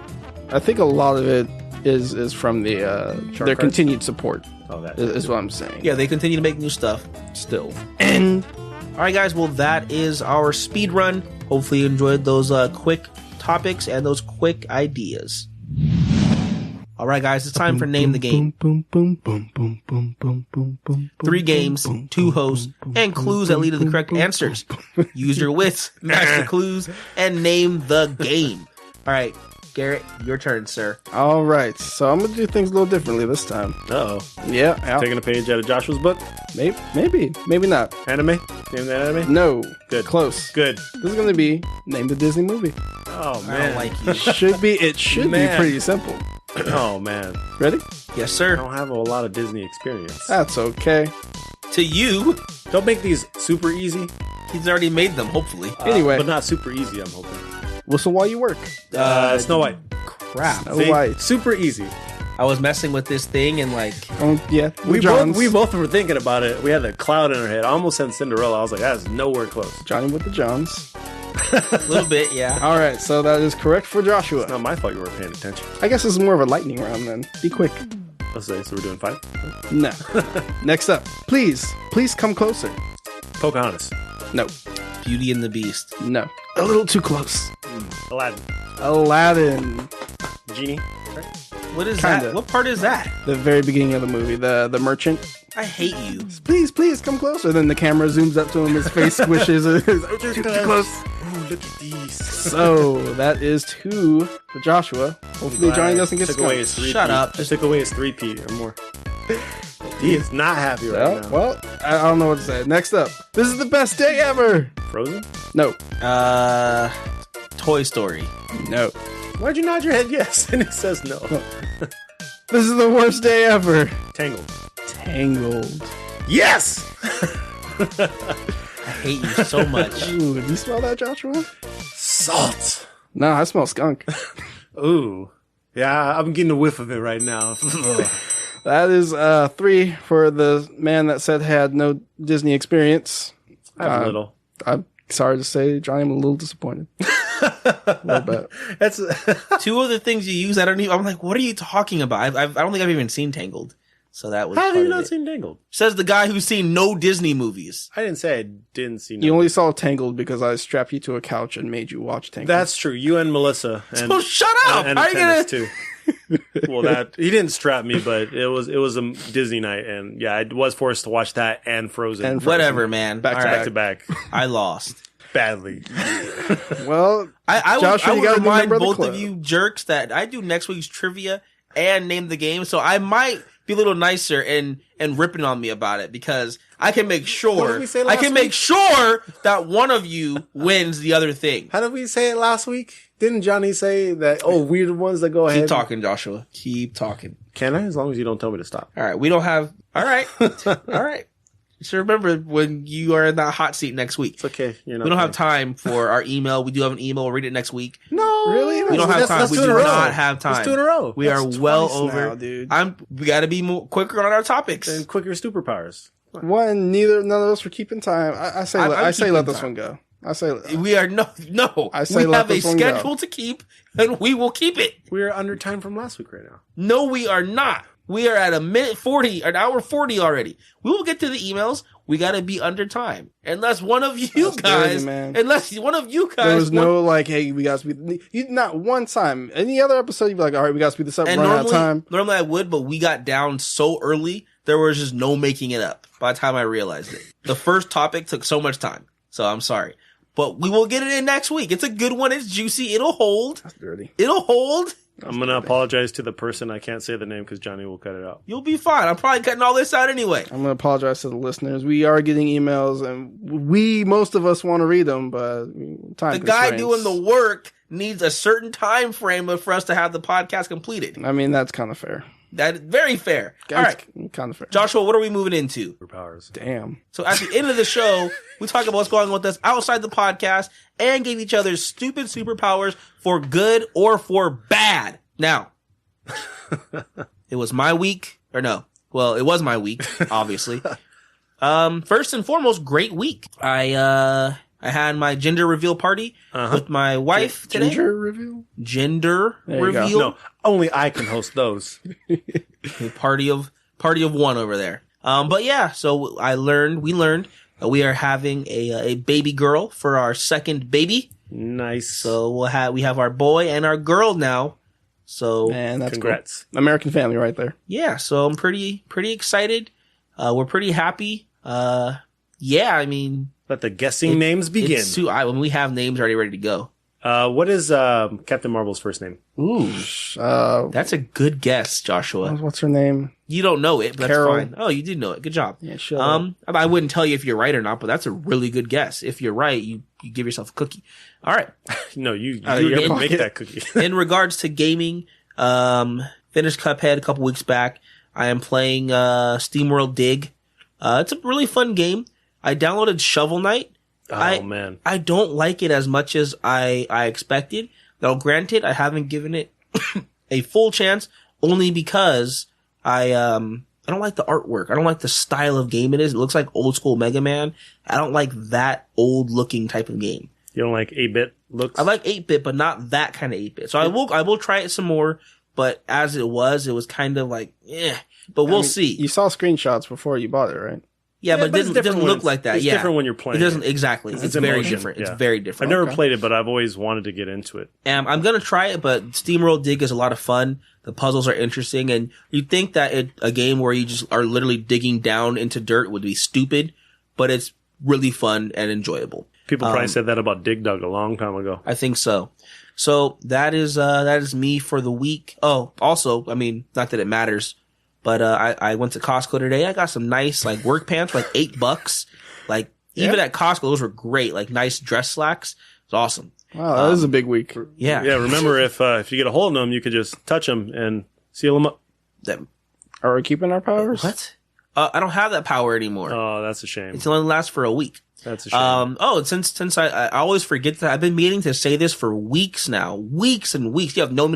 I think a lot of it is from their continued support. Oh, that is what I'm saying. Yeah, they continue to make new stuff still. And all right, guys, well, that is our speed run. Hopefully you enjoyed those quick topics and those quick ideas. All right, guys, it's time for Name the Game. 3 games, 2 hosts, and clues that lead to the correct answers. Use your wits, match the clues, and name the game. All right, Garrett, your turn, sir. All right, so I'm gonna do things a little differently this time. Uh-oh. Yeah. Taking a page out of Joshua's book? Maybe not. Anime? Name the anime? No. Good. Close. Good. This is gonna be Name the Disney movie. Oh, I man. don't like you. It should be pretty simple. Oh, man. Ready? Yes, I sir. don't have a lot of Disney experience. That's okay. To you, Don't make these super easy. he's already made them, hopefully. Anyway. But not super easy, I'm hoping. Whistle while you work. Snow White. Crap. Snow White. Super easy. I was messing with this thing and Yeah. We both were thinking about it. We had the cloud in our head. I almost said Cinderella. I was like, that's nowhere close. Johnny with the Johns. a little bit, yeah. All right, so that is correct for Joshua. It's not my fault you weren't paying attention. I guess this is more of a lightning round then. Be quick. Let's say, so we're doing 5? No. Next up, please come closer. Pocahontas. No. Beauty and the Beast. No. A little too close. Aladdin. Genie. What is Kinda. that? What part is that? The very beginning of the movie, the merchant. I hate you. Please come closer. Then the camera zooms up to him, his face squishes. Too close. Ooh, look at these. So that is 2 for Joshua. Hopefully Johnny doesn't get took away skunked. his 3P. Shut up. Just took away his 3P or more. He is not happy right now. Well, I don't know what to say. Next up, this is the best day ever. Frozen? No. Toy Story. No. Why'd you nod your head yes? And it says no. This is the worst day ever. Tangled. Tangled. Yes! I hate you so much. Ooh, did you smell that, Joshua? Salt. No, I smell skunk. Ooh. Yeah, I'm getting a whiff of it right now. That is 3 for the man that said had no Disney experience. I have a little. I'm sorry to say, Johnny, I'm a little disappointed. A little bit. That's 2 of the things you use, I'm like, what are you talking about? I don't think I've even seen Tangled. So that was How have part you of not it. seen Tangled? Says the guy who's seen no Disney movies. I didn't say I didn't see You only saw Tangled because I strapped you to a couch and made you watch Tangled. That's true. You and Melissa. And, So shut up! And How are you gonna... too. Well, that he didn't strap me, but it was a Disney night, and yeah, I was forced to watch that and Frozen. And Frozen. Whatever, man. Back to All back right. to back, I lost. badly. Well, I Joshua, would you gotta be a remind member of the both club. of you jerks that I do next week's trivia and name the game, so I might be a little nicer and ripping on me about it because I can make What sure did we say last make week? sure that one of you wins the other thing. How did we say it last week? Didn't Johnny say that? Oh, we're the ones that go ahead. Keep talking, Joshua. Keep talking. Can I? As long as you don't tell me to stop. All right, we don't have. All right, all right. Just remember when you are in that hot seat next week. It's okay. You're not We don't have playing. time for our email. We do have an email. We'll read it next week. No, Really? We don't have time. Let's We do it do in a row. not have time. Let's do it in a row. We are That's well twice over. now, dude. We got to be more quicker on our topics. And quicker superpowers. One, none of us were keeping time. I say I'm let keeping this time. one go. I say We are no. I say we let have a this one go. schedule to keep, and we will keep it. We're under time from last week right now. No, we are not. We are at an hour 40 already. We will get to the emails. we got to be under time. Unless one of you That's guys, dirty, man. unless one of you guys, There was no like, hey, we got to speed. You not one time. Any other episode, you'd be like, all right, we got to speed this up. and Run out of time. normally I would, but we got down so early, there was just no making it up by the time I realized it. The first topic took so much time. So I'm sorry. But we will get it in next week. It's a good one. It's juicy. It'll hold. That's dirty. It'll hold. I'm going to apologize to the person. I can't say the name because Johnny will cut it out. You'll be fine. I'm probably cutting all this out anyway. I'm going to apologize to the listeners. We are getting emails, and most of us want to read them, but time The guy constraints. doing the work needs a certain time frame for us to have the podcast completed. I mean, that's kind of fair. That is very fair. All right, Kind of fair. Joshua, what are we moving into? Superpowers. Damn. So at the end of the show, we talk about what's going on with us outside the podcast and give each other stupid superpowers for good or for bad. Now, it was my week, or no. Well, it was my week, obviously. First and foremost, great week. I had my gender reveal party with my wife today. Ginger reveal? Gender There you go. reveal. No, only I can host those. A party of one over there. But yeah, so we learned that we are having a baby girl for our second baby. Nice. So we have our boy and our girl now. So Man, that's Congrats. cool. American family right there. yeah, so I'm pretty excited. We're pretty happy. Yeah, I mean, Let the guessing names begin. when we have names already ready to go. What is Captain Marvel's first name? Ooh, that's a good guess, Joshua. What's her name? You don't know it, but Carol. that's fine. Oh, you did know it. Good job. Yeah, shut up. I wouldn't tell you if you're right or not, but that's a really good guess. If you're right, you give yourself a cookie. All right. No, you Out of your make pocket. that cookie. In regards to gaming, finished Cuphead a couple weeks back. I am playing SteamWorld Dig. It's a really fun game. I downloaded Shovel Knight. Man. I don't like it as much as I expected. Now, granted, I haven't given it a full chance only because I don't like the artwork. I don't like the style of game it is. It looks like old school Mega Man. I don't like that old looking type of game. You don't like 8-bit looks? I like 8-bit, but not that kind of 8-bit. So I will try it some more, but as it was kind of like, but we'll see. You saw screenshots before you bought it, right? Yeah, but it's it different doesn't when look like that. It's Yeah. different when you're playing. It doesn't, exactly. It's very emotion, different. yeah. It's very different. I've never played it, but I've always wanted to get into it. I'm going to try it, but SteamWorld Dig is a lot of fun. The puzzles are interesting, and you'd think that a game where you just are literally digging down into dirt would be stupid, but it's really fun and enjoyable. People probably said that about Dig Dug a long time ago. I think so. So that is me for the week. Oh, also, I mean, not that it matters, but I went to Costco today. I got some nice like work pants for like $8. Like even at Costco, those were great. Like nice dress slacks. It's awesome. Wow, that is a big week. Yeah. Yeah, remember if you get a hold of them, you could just touch them and seal them up. Are we keeping our powers? What? I don't have that power anymore. Oh, that's a shame. It only lasts for a week. That's a shame. Since I always forget that I've been meaning to say this for weeks now, weeks and weeks. You have no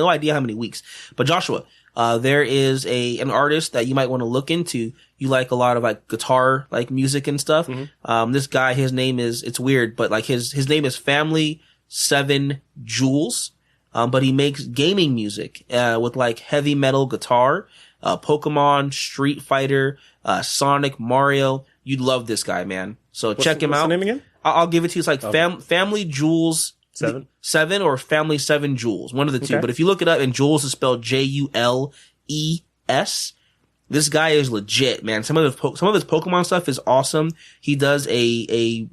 idea how many weeks. But Joshua, there is an artist that you might want to look into. You like a lot of like guitar, like music and stuff. Mm-hmm. This guy, his name is, it's weird, but like his name is Family 7 Jules. But he makes gaming music, with like heavy metal guitar, Pokemon, Street Fighter, Sonic, Mario. You'd love this guy, man. So check him out. What's the name again? I'll give it to you. It's like Family Jules 7 or Family 7 Jules. One of the two. Okay. But if you look it up, and Jules is spelled Jules. This guy is legit, man. Some of his Pokemon stuff is awesome. He does a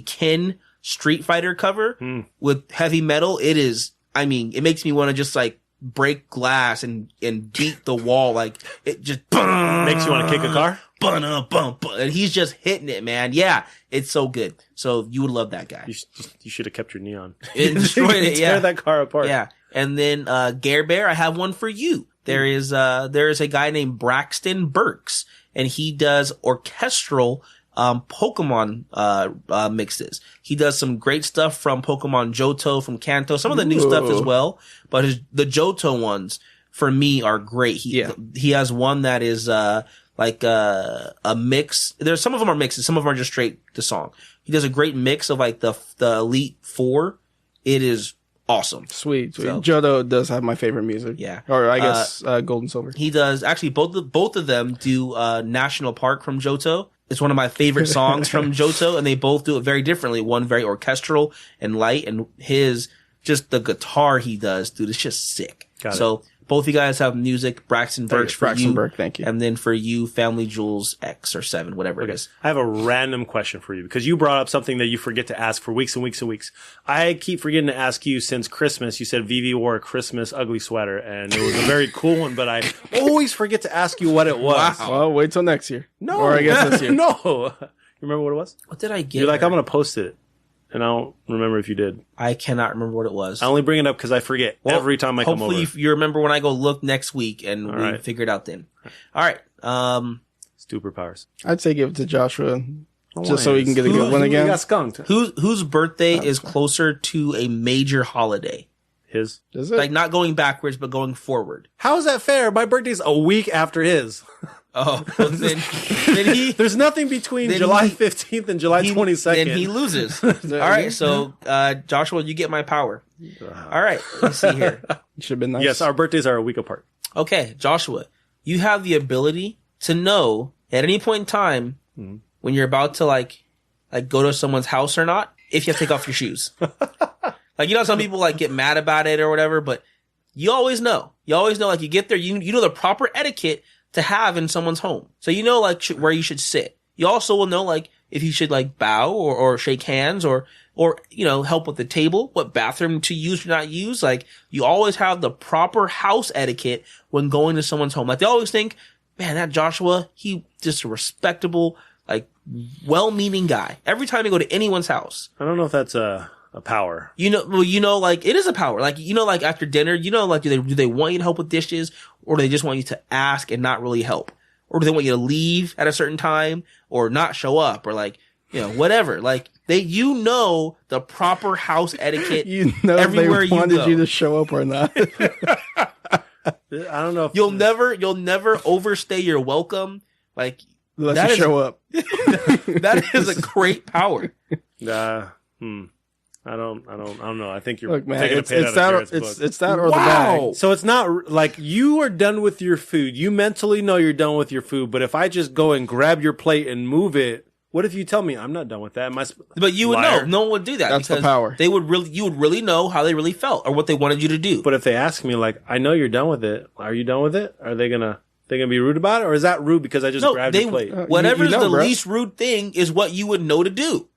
Ken Street Fighter cover with heavy metal. It is, I mean, it makes me want to just like break glass and beat the wall. Like it just Makes you want to kick a car? And he's just hitting it, man. Yeah, it's so good. So you would love that guy. You should have kept your neon. It destroyed it. Yeah, Tear that car apart. yeah. And then Gare Bear, I have one for you. There is a guy named Braxton Burks, and he does orchestral Pokemon mixes. He does some great stuff from Pokemon Johto, from Kanto, some of the new stuff as well. But the Johto ones for me are great. He has one that is like a mix. There's some of them are mixes, some of them are just straight the song. He does a great mix of like the Elite Four. It is awesome. Sweet. So- Johto does have my favorite music. Yeah. Or I guess Gold and Silver. He does actually both of them do National Park from Johto. It's one of my favorite songs from Johto, and they both do it very differently. One very orchestral and light, and his just the guitar he does, dude, it's just sick. Got it. So both you guys have music. Braxton Birch for Braxton you, Burke, thank you. and then for you, Family Jewels X or 7, whatever it is. I have a random question for you because you brought up something that you forget to ask for weeks and weeks and weeks. I keep forgetting to ask you since Christmas. You said Vivi wore a Christmas ugly sweater and it was a very cool one, but I always forget to ask you what it was. Wow. Well, wait till next year. No. Or I guess this year. No. You remember what it was? What did I get? You're like, her? I'm going to post it. And I don't remember if you did. I cannot remember what it was. I only bring it up because I forget every time I come over. Hopefully you remember when I go look next week and we right. figure it out then. All right. Superpowers. I'd say give it to Joshua just so he can get a good one He again. got skunked. Whose birthday is closer to a major holiday? His. Is it? Like not going backwards, but going forward. How is that fair? My birthday's a week after his. Oh, well, then he There's nothing between Then July he- 15th and July 22nd. then he loses. All right, so Joshua, you get my power. All right, let's see here. Should have been nice. Yes, our birthdays are a week apart. Okay, Joshua, you have the ability to know at any point in time when you're about to like go to someone's house or not if you have to take off your shoes. Like, you know, some people like get mad about it or whatever, but you always know. You always know, like, you get there, you know the proper etiquette to have in someone's home. So you know, like, where you should sit. You also will know, like, if you should, like, bow or shake hands or, you know, help with the table, what bathroom to use or not use. Like, you always have the proper house etiquette when going to someone's home. Like, they always think, man, that Joshua, he just a respectable, like, well-meaning guy. Every time you go to anyone's house. I don't know if that's a power. You know, like, it is a power. Like, you know, like, after dinner, you know, like, do they want you to help with dishes, or do they just want you to ask and not really help? Or do they want you to leave at a certain time, or not show up, or like, you know, whatever. Like, you know the proper house etiquette. You know everywhere they wanted you go. you to show up or not. I don't know if You'll never overstay your welcome. Like, Let that you is- show up. that is a great power. I don't know. I think you're Look, man, taking it's a page out that, of Garrett's book. it's that or the Wow. bag. So it's not like you are done with your food. You mentally know you're done with your food, but if I just go and grab your plate and move it, what if you tell me I'm not done with that? But you would Liar. know. No one would do that. That's the because power. You would really know how they really felt or what they wanted you to do. But if they ask me, like, I know you're done with it. Are you done with it? Are they gonna be rude about it, or is that rude because I just grabbed your plate? Whatever's you know, the bro. least rude thing is what you would know to do.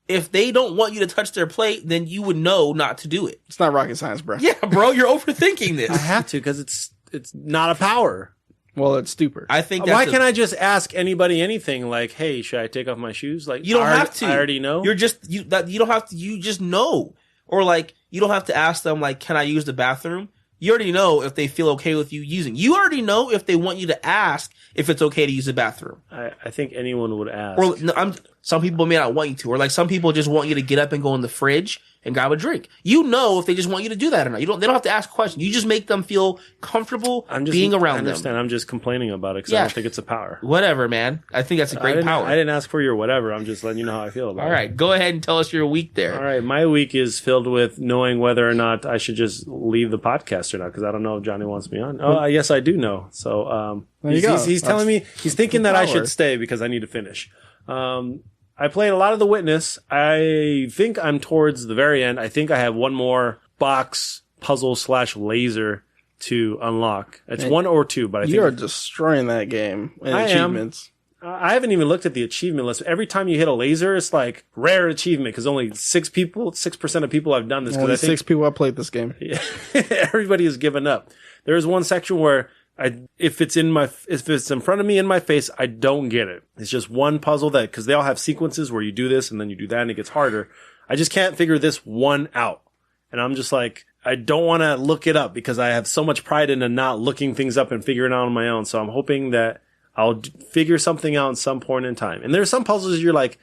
If they don't want you to touch their plate, then you would know not to do it. It's not rocket science, bro. Yeah, bro, you're overthinking I this. have to because it's not a power. Well, it's stupid. I think Why can't I just ask anybody anything? Like, hey, should I take off my shoes? Like, You don't have to. I already know. You don't have to. You just know, or like you don't have to ask them. Like, can I use the bathroom? You already know if they feel okay with you using. You already know if they want you to ask if it's okay to use the bathroom. I think anyone would ask. Or no, some people may not want you to, or like some people just want you to get up and go in the fridge and grab a drink. You know if they just want you to do that or not. They don't have to ask questions. You just make them feel comfortable being around I understand. them. I'm just complaining about it because I Yeah. don't think it's a power. Whatever, man. I think that's a great power. I didn't ask for your whatever. I'm just letting you know how I feel about it. All right, go ahead and tell us your week there. All right. My week is filled with knowing whether or not I should just leave the podcast or not because I don't know if Johnny wants me on. Oh, yes, I do know. So There you he's go. telling me, he's thinking that I power. should stay because I need to finish. I played a lot of The Witness. I think I'm towards the very end. I think I have one more box puzzle / laser to unlock. It's one or two, but I think You are destroying that game in I am. achievements. I haven't even looked at the achievement list. Every time you hit a laser, it's like rare achievement because only 6% of people have done this. Only Because I think 6 people have played this game. everybody has given up. There's one section where if it's in front of me in my face, I don't get it. It's just one puzzle because they all have sequences where you do this and then you do that and it gets harder. I just can't figure this one out. And I'm just like, I don't want to look it up because I have so much pride into not looking things up and figuring it out on my own. So I'm hoping that I'll figure something out at some point in time. And there's some puzzles you're like,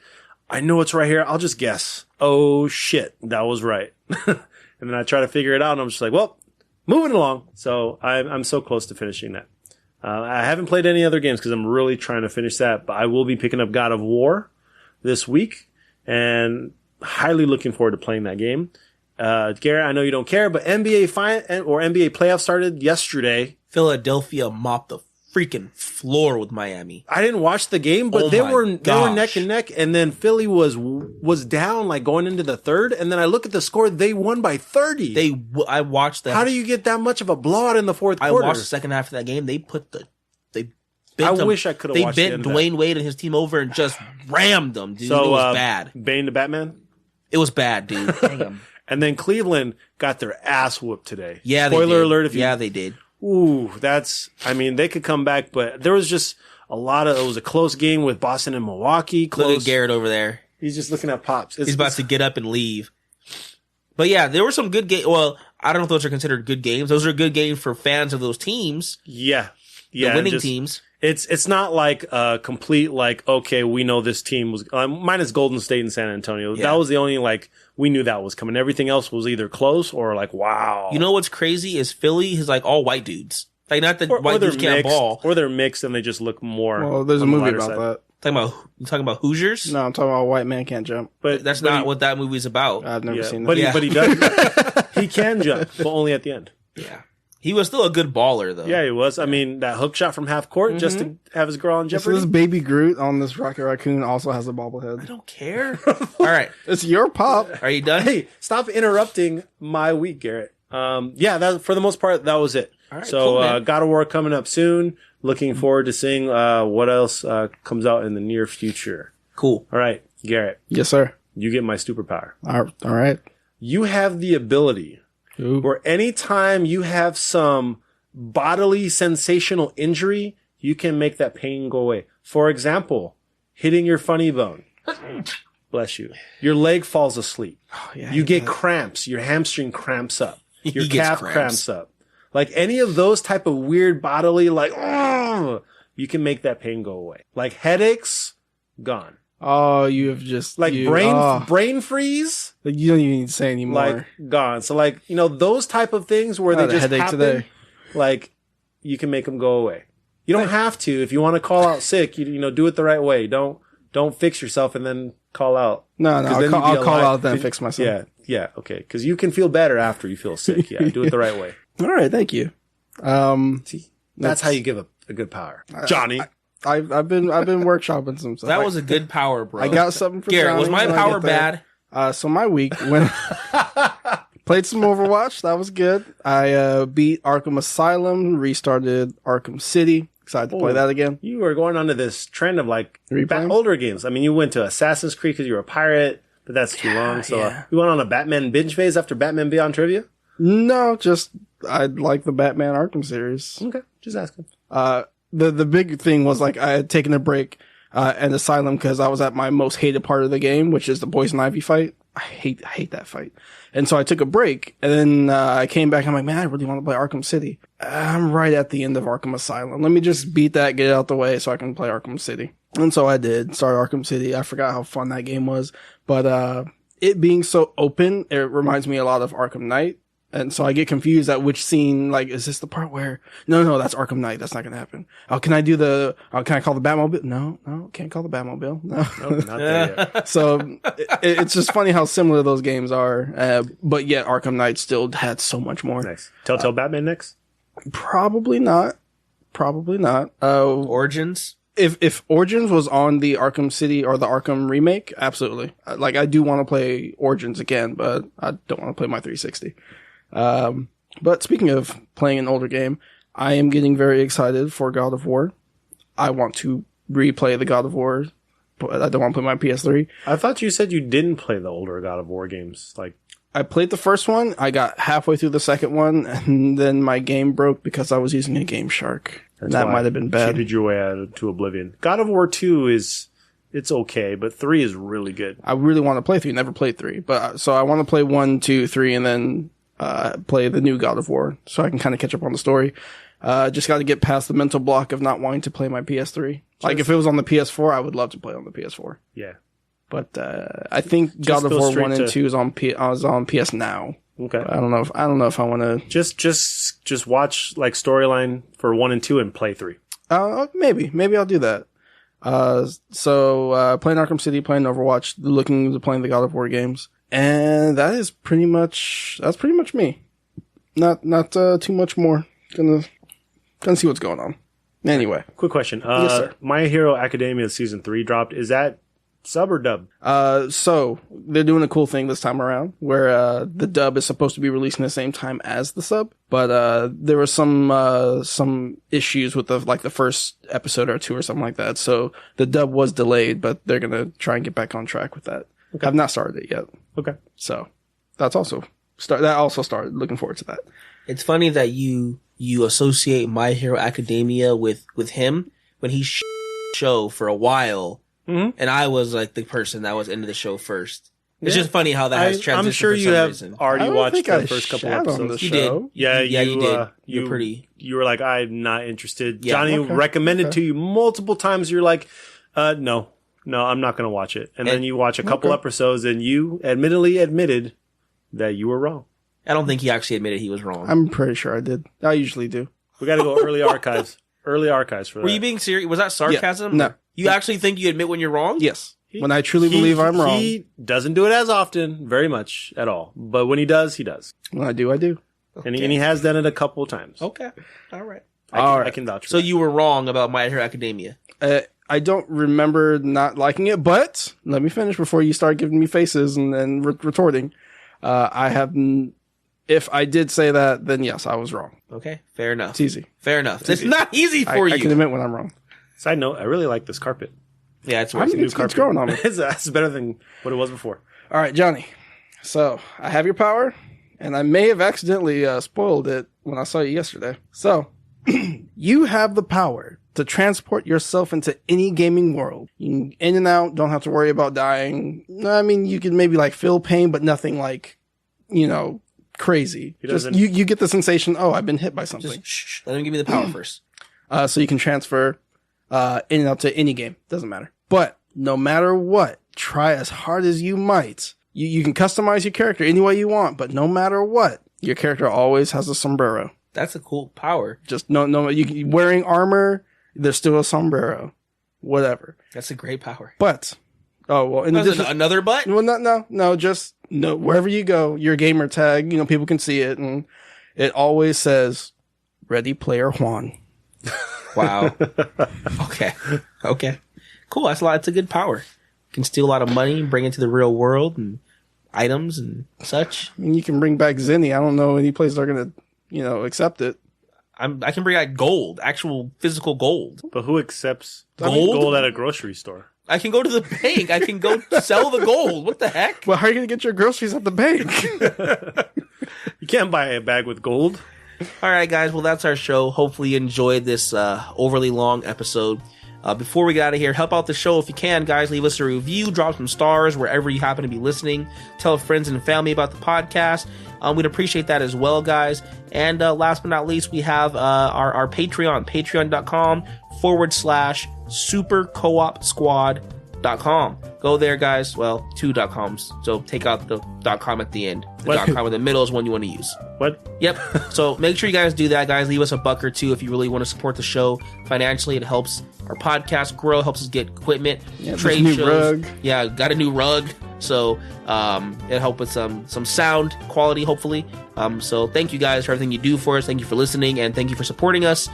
I know it's right here. I'll just guess. Oh shit, that was right. And then I try to figure it out and I'm just like, well, moving along. So I'm so close to finishing that. I haven't played any other games because I'm really trying to finish that, but I will be picking up God of War this week and highly looking forward to playing that game. Garrett, I know you don't care, but NBA playoffs started yesterday. Philadelphia mopped the freaking floor with Miami. I didn't watch the game, but they were neck and neck, and then Philly was down like going into the third, and then I look at the score, they won by 30. I watched that. How do you get that much of a blowout in the fourth quarter? I watched the second half of that game. Wish I could have watched They bent Dwayne Wade and his team over and just rammed them, dude. So, it was bad. Bane to Batman? It was bad, dude. Damn. And then Cleveland got their ass whooped today. Yeah, Spoiler alert. They did. Ooh, they could come back, but there was just it was a close game with Boston and Milwaukee. Close. Look at Garrett over there. He's just looking at Pops. He's about to get up and leave. But yeah, there were some good games. Well, I don't know if those are considered good games. Those are good games for fans of those teams. Yeah. The winning teams. It's not like a complete like, okay, we know this team was minus Golden State and San Antonio. Yeah. That was the only like we knew that was coming. Everything else was either close or like wow. You know what's crazy is Philly is like all white dudes. Like not that white dudes can't ball, or they're mixed and they just look more. Well, there's a movie about that. You talking about Hoosiers? No, I'm talking about White Man Can't Jump. But that's not what that movie's about. I've never seen that. But he does. He can jump, but only at the end. Yeah. He was still a good baller, though. Yeah, he was. I mean, that hook shot from half court just to have his girl on Jeopardy. So this baby Groot on this Rocket Raccoon also has a bobblehead. I don't care. All right. It's your pop. Are you done? Hey, stop interrupting my week, Garrett. That for the most part, that was it. All right, so, cool, God of War coming up soon. Looking forward to seeing what else comes out in the near future. Cool. All right, Garrett. Yes, sir. You get my superpower. All right. You have the ability where anytime you have some bodily sensational injury, you can make that pain go away. For example, hitting your funny bone. Bless you. Your leg falls asleep. Oh, yeah, you get cramps. Your hamstring cramps up. Your calf cramps up. Like any of those type of weird bodily, like, you can make that pain go away. Like headaches, gone. Oh, you have just like brain freeze. Like you don't even need to say anymore. Like gone. So like those type of things where they just happen. Today. Like you can make them go away. You don't have to if you want to call out sick. You do it the right way. Don't fix yourself and then call out. No. I'll call out then fix myself. Yeah. Okay. Because you can feel better after you feel sick. Yeah. Do it the right way. All right. Thank you. See, that's how you give a good power, Johnny. I've been workshopping some stuff. That was a good power, bro. I got something for Garrett. Johnny. Was my power bad? So my week when played some Overwatch, that was good. I beat Arkham Asylum, restarted Arkham City. Excited to play that again. You were going onto this trend of like replaying older games. I mean, you went to Assassin's Creed because you were a pirate, but that's too long. So you went on a Batman binge phase after Batman Beyond Trivia? No, just I like the Batman Arkham series. Okay, just asking. The big thing was like I had taken a break and Asylum because I was at my most hated part of the game, which is the Poison Ivy fight. I hate that fight. And so I took a break and then I came back. I'm like, man, I really want to play Arkham City. I'm right at the end of Arkham Asylum. Let me just beat that, get it out the way so I can play Arkham City. And so I did start Arkham City. I forgot how fun that game was, but it being so open, it reminds me a lot of Arkham Knight. And so I get confused at which scene, like, is this the part where, no, that's Arkham Knight. That's not going to happen. Oh, can I can I call the Batmobile? No, can't call the Batmobile. No, not there yet. So it's just funny how similar those games are. But yet Arkham Knight still had so much more. Nice. Telltale Batman next? Probably not. Origins? If Origins was on the Arkham City or the Arkham remake, absolutely. Like, I do want to play Origins again, but I don't want to play my 360. But speaking of playing an older game, I am getting very excited for God of War. I want to replay the God of War, but I don't want to play my PS3. I thought you said you didn't play the older God of War games. Like, I played the first one. I got halfway through the second one, and then my game broke because I was using a Game Shark. And that might have been bad. Cheated your way out to oblivion. God of War 2 it's okay, but 3 is really good. I really want to play 3. Never played 3, but so I want to play 1, 2, 3, and then play the new God of War so I can kind of catch up on the story. Just got to get past the mental block of not wanting to play my PS3. Like if it was on the PS4, I would love to play on the PS4. Yeah. But I think God of War 1 and 2 is on PS Now. Okay. I don't know if I want to just watch like storyline for 1 and 2 and play 3. Maybe I'll do that. So playing Arkham City, playing Overwatch, looking to playing the God of War games. And that's pretty much me. Not too much more. Gonna see what's going on. Anyway. Quick question. Yes, sir. My Hero Academia season 3 dropped. Is that sub or dub? So they're doing a cool thing this time around where, the dub is supposed to be releasing the same time as the sub, but, there were some issues with the first episode or two or something like that. So the dub was delayed, but they're going to try and get back on track with that. Okay. I've not started it yet. Okay. So that also started. Looking forward to that. It's funny that you associate My Hero Academia with him when he show for a while. Mm-hmm. And I was like the person that was into the show first. It's just funny how that has transitioned. I'm sure you have reason. already watched the first couple episodes. You did. Yeah, you did. You're pretty. You were like, I'm not interested. Yeah. Johnny recommended to you multiple times. You're like, no, I'm not going to watch it. And then you watch a couple episodes and you admittedly admitted that you were wrong. I don't think he actually admitted he was wrong. I'm pretty sure I did. I usually do. We got to go early archives. Early archives for that. Were you being serious? Was that sarcasm? Yeah. No. You actually think you admit when you're wrong? Yes. When I truly believe I'm wrong. He doesn't do it as often, very much at all. But when he does, he does. When I do, I do. Okay. And he has done it a couple of times. Okay. All right. I can vouch for that. So you were wrong about My Hero Academia. I don't remember not liking it, but let me finish before you start giving me faces and retorting. If I did say that, then yes, I was wrong. Okay. Fair enough. It's easy. Fair enough. It's not easy for you. I can admit when I'm wrong. Side note, I really like this carpet. Yeah, it's it's growing on me. It's better than what it was before. All right, Johnny. So I have your power, and I may have accidentally spoiled it when I saw you yesterday. So you have the power to transport yourself into any gaming world. You can in and out, don't have to worry about dying. I mean, you can maybe feel pain, but nothing crazy. Just you get the sensation, I've been hit by something. Just let him give me the power first. So you can transfer in and out to any game. Doesn't matter. But no matter what, try as hard as you might. You can customize your character any way you want, but no matter what, your character always has a sombrero. That's a cool power. Just no, wearing armor, there's still a sombrero. Whatever. That's a great power. But, in addition, another but? Well, no, just wherever you go, your gamer tag, people can see it, and it always says, Ready Player Juan. Wow. Okay. Cool. That's a good power. You can steal a lot of money, bring it to the real world, and items and such. I mean, you can bring back Zenny. I don't know any place they're gonna, accept it. I can bring out gold, actual physical gold. But who accepts gold? Gold at a grocery store? I can go to the bank. I can go sell the gold. What the heck? Well, how are you gonna get your groceries at the bank? You can't buy a bag with gold. All right, guys. Well, that's our show. Hopefully you enjoyed this overly long episode. Before we get out of here, help out the show if you can, guys. Leave us a review, drop some stars wherever you happen to be listening. Tell friends and family about the podcast. We'd appreciate that as well, guys. And last but not least, we have our Patreon, patreon.com/supercoopsquad.com. Go there, guys. Well, 2 .coms. So take out the .com at the end. The .com in the middle is one you want to use. What? Yep. So make sure you guys do that, guys. Leave us a buck or two if you really want to support the show financially. It helps our podcast grow, helps us get equipment, trade shows. Rug. Yeah, got a new rug. So it helped with some sound quality, hopefully. So thank you guys for everything you do for us. Thank you for listening, and thank you for supporting us.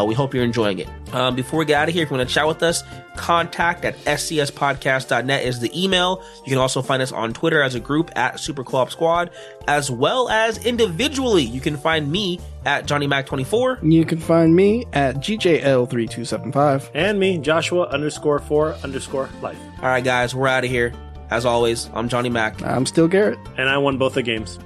We hope you're enjoying it. Before we get out of here, if you want to chat with us, contact@scspodcast.net is the email. You can also find us on Twitter as a group at Super Co-op Squad, as well as individually. You can find me at JohnnyMac24. You can find me at GJL3275. And me, Joshua_4_life. All right, guys, we're out of here. As always, I'm Johnny Mac. I'm still Garrett. And I won both the games.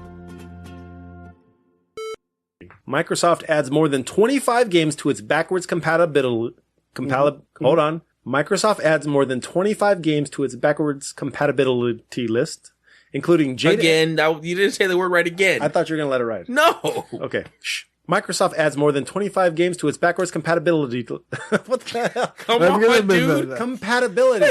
Microsoft adds more than 25 games to its backwards compatibility. Hold on. Microsoft adds more than 25 games to its backwards compatibility list, including Jade. Again, you didn't say the word right again. I thought you were going to let it ride. No. Okay. Shh. Microsoft adds more than 25 games to its backwards compatibility. What the hell? Come on, dude. Compatibility.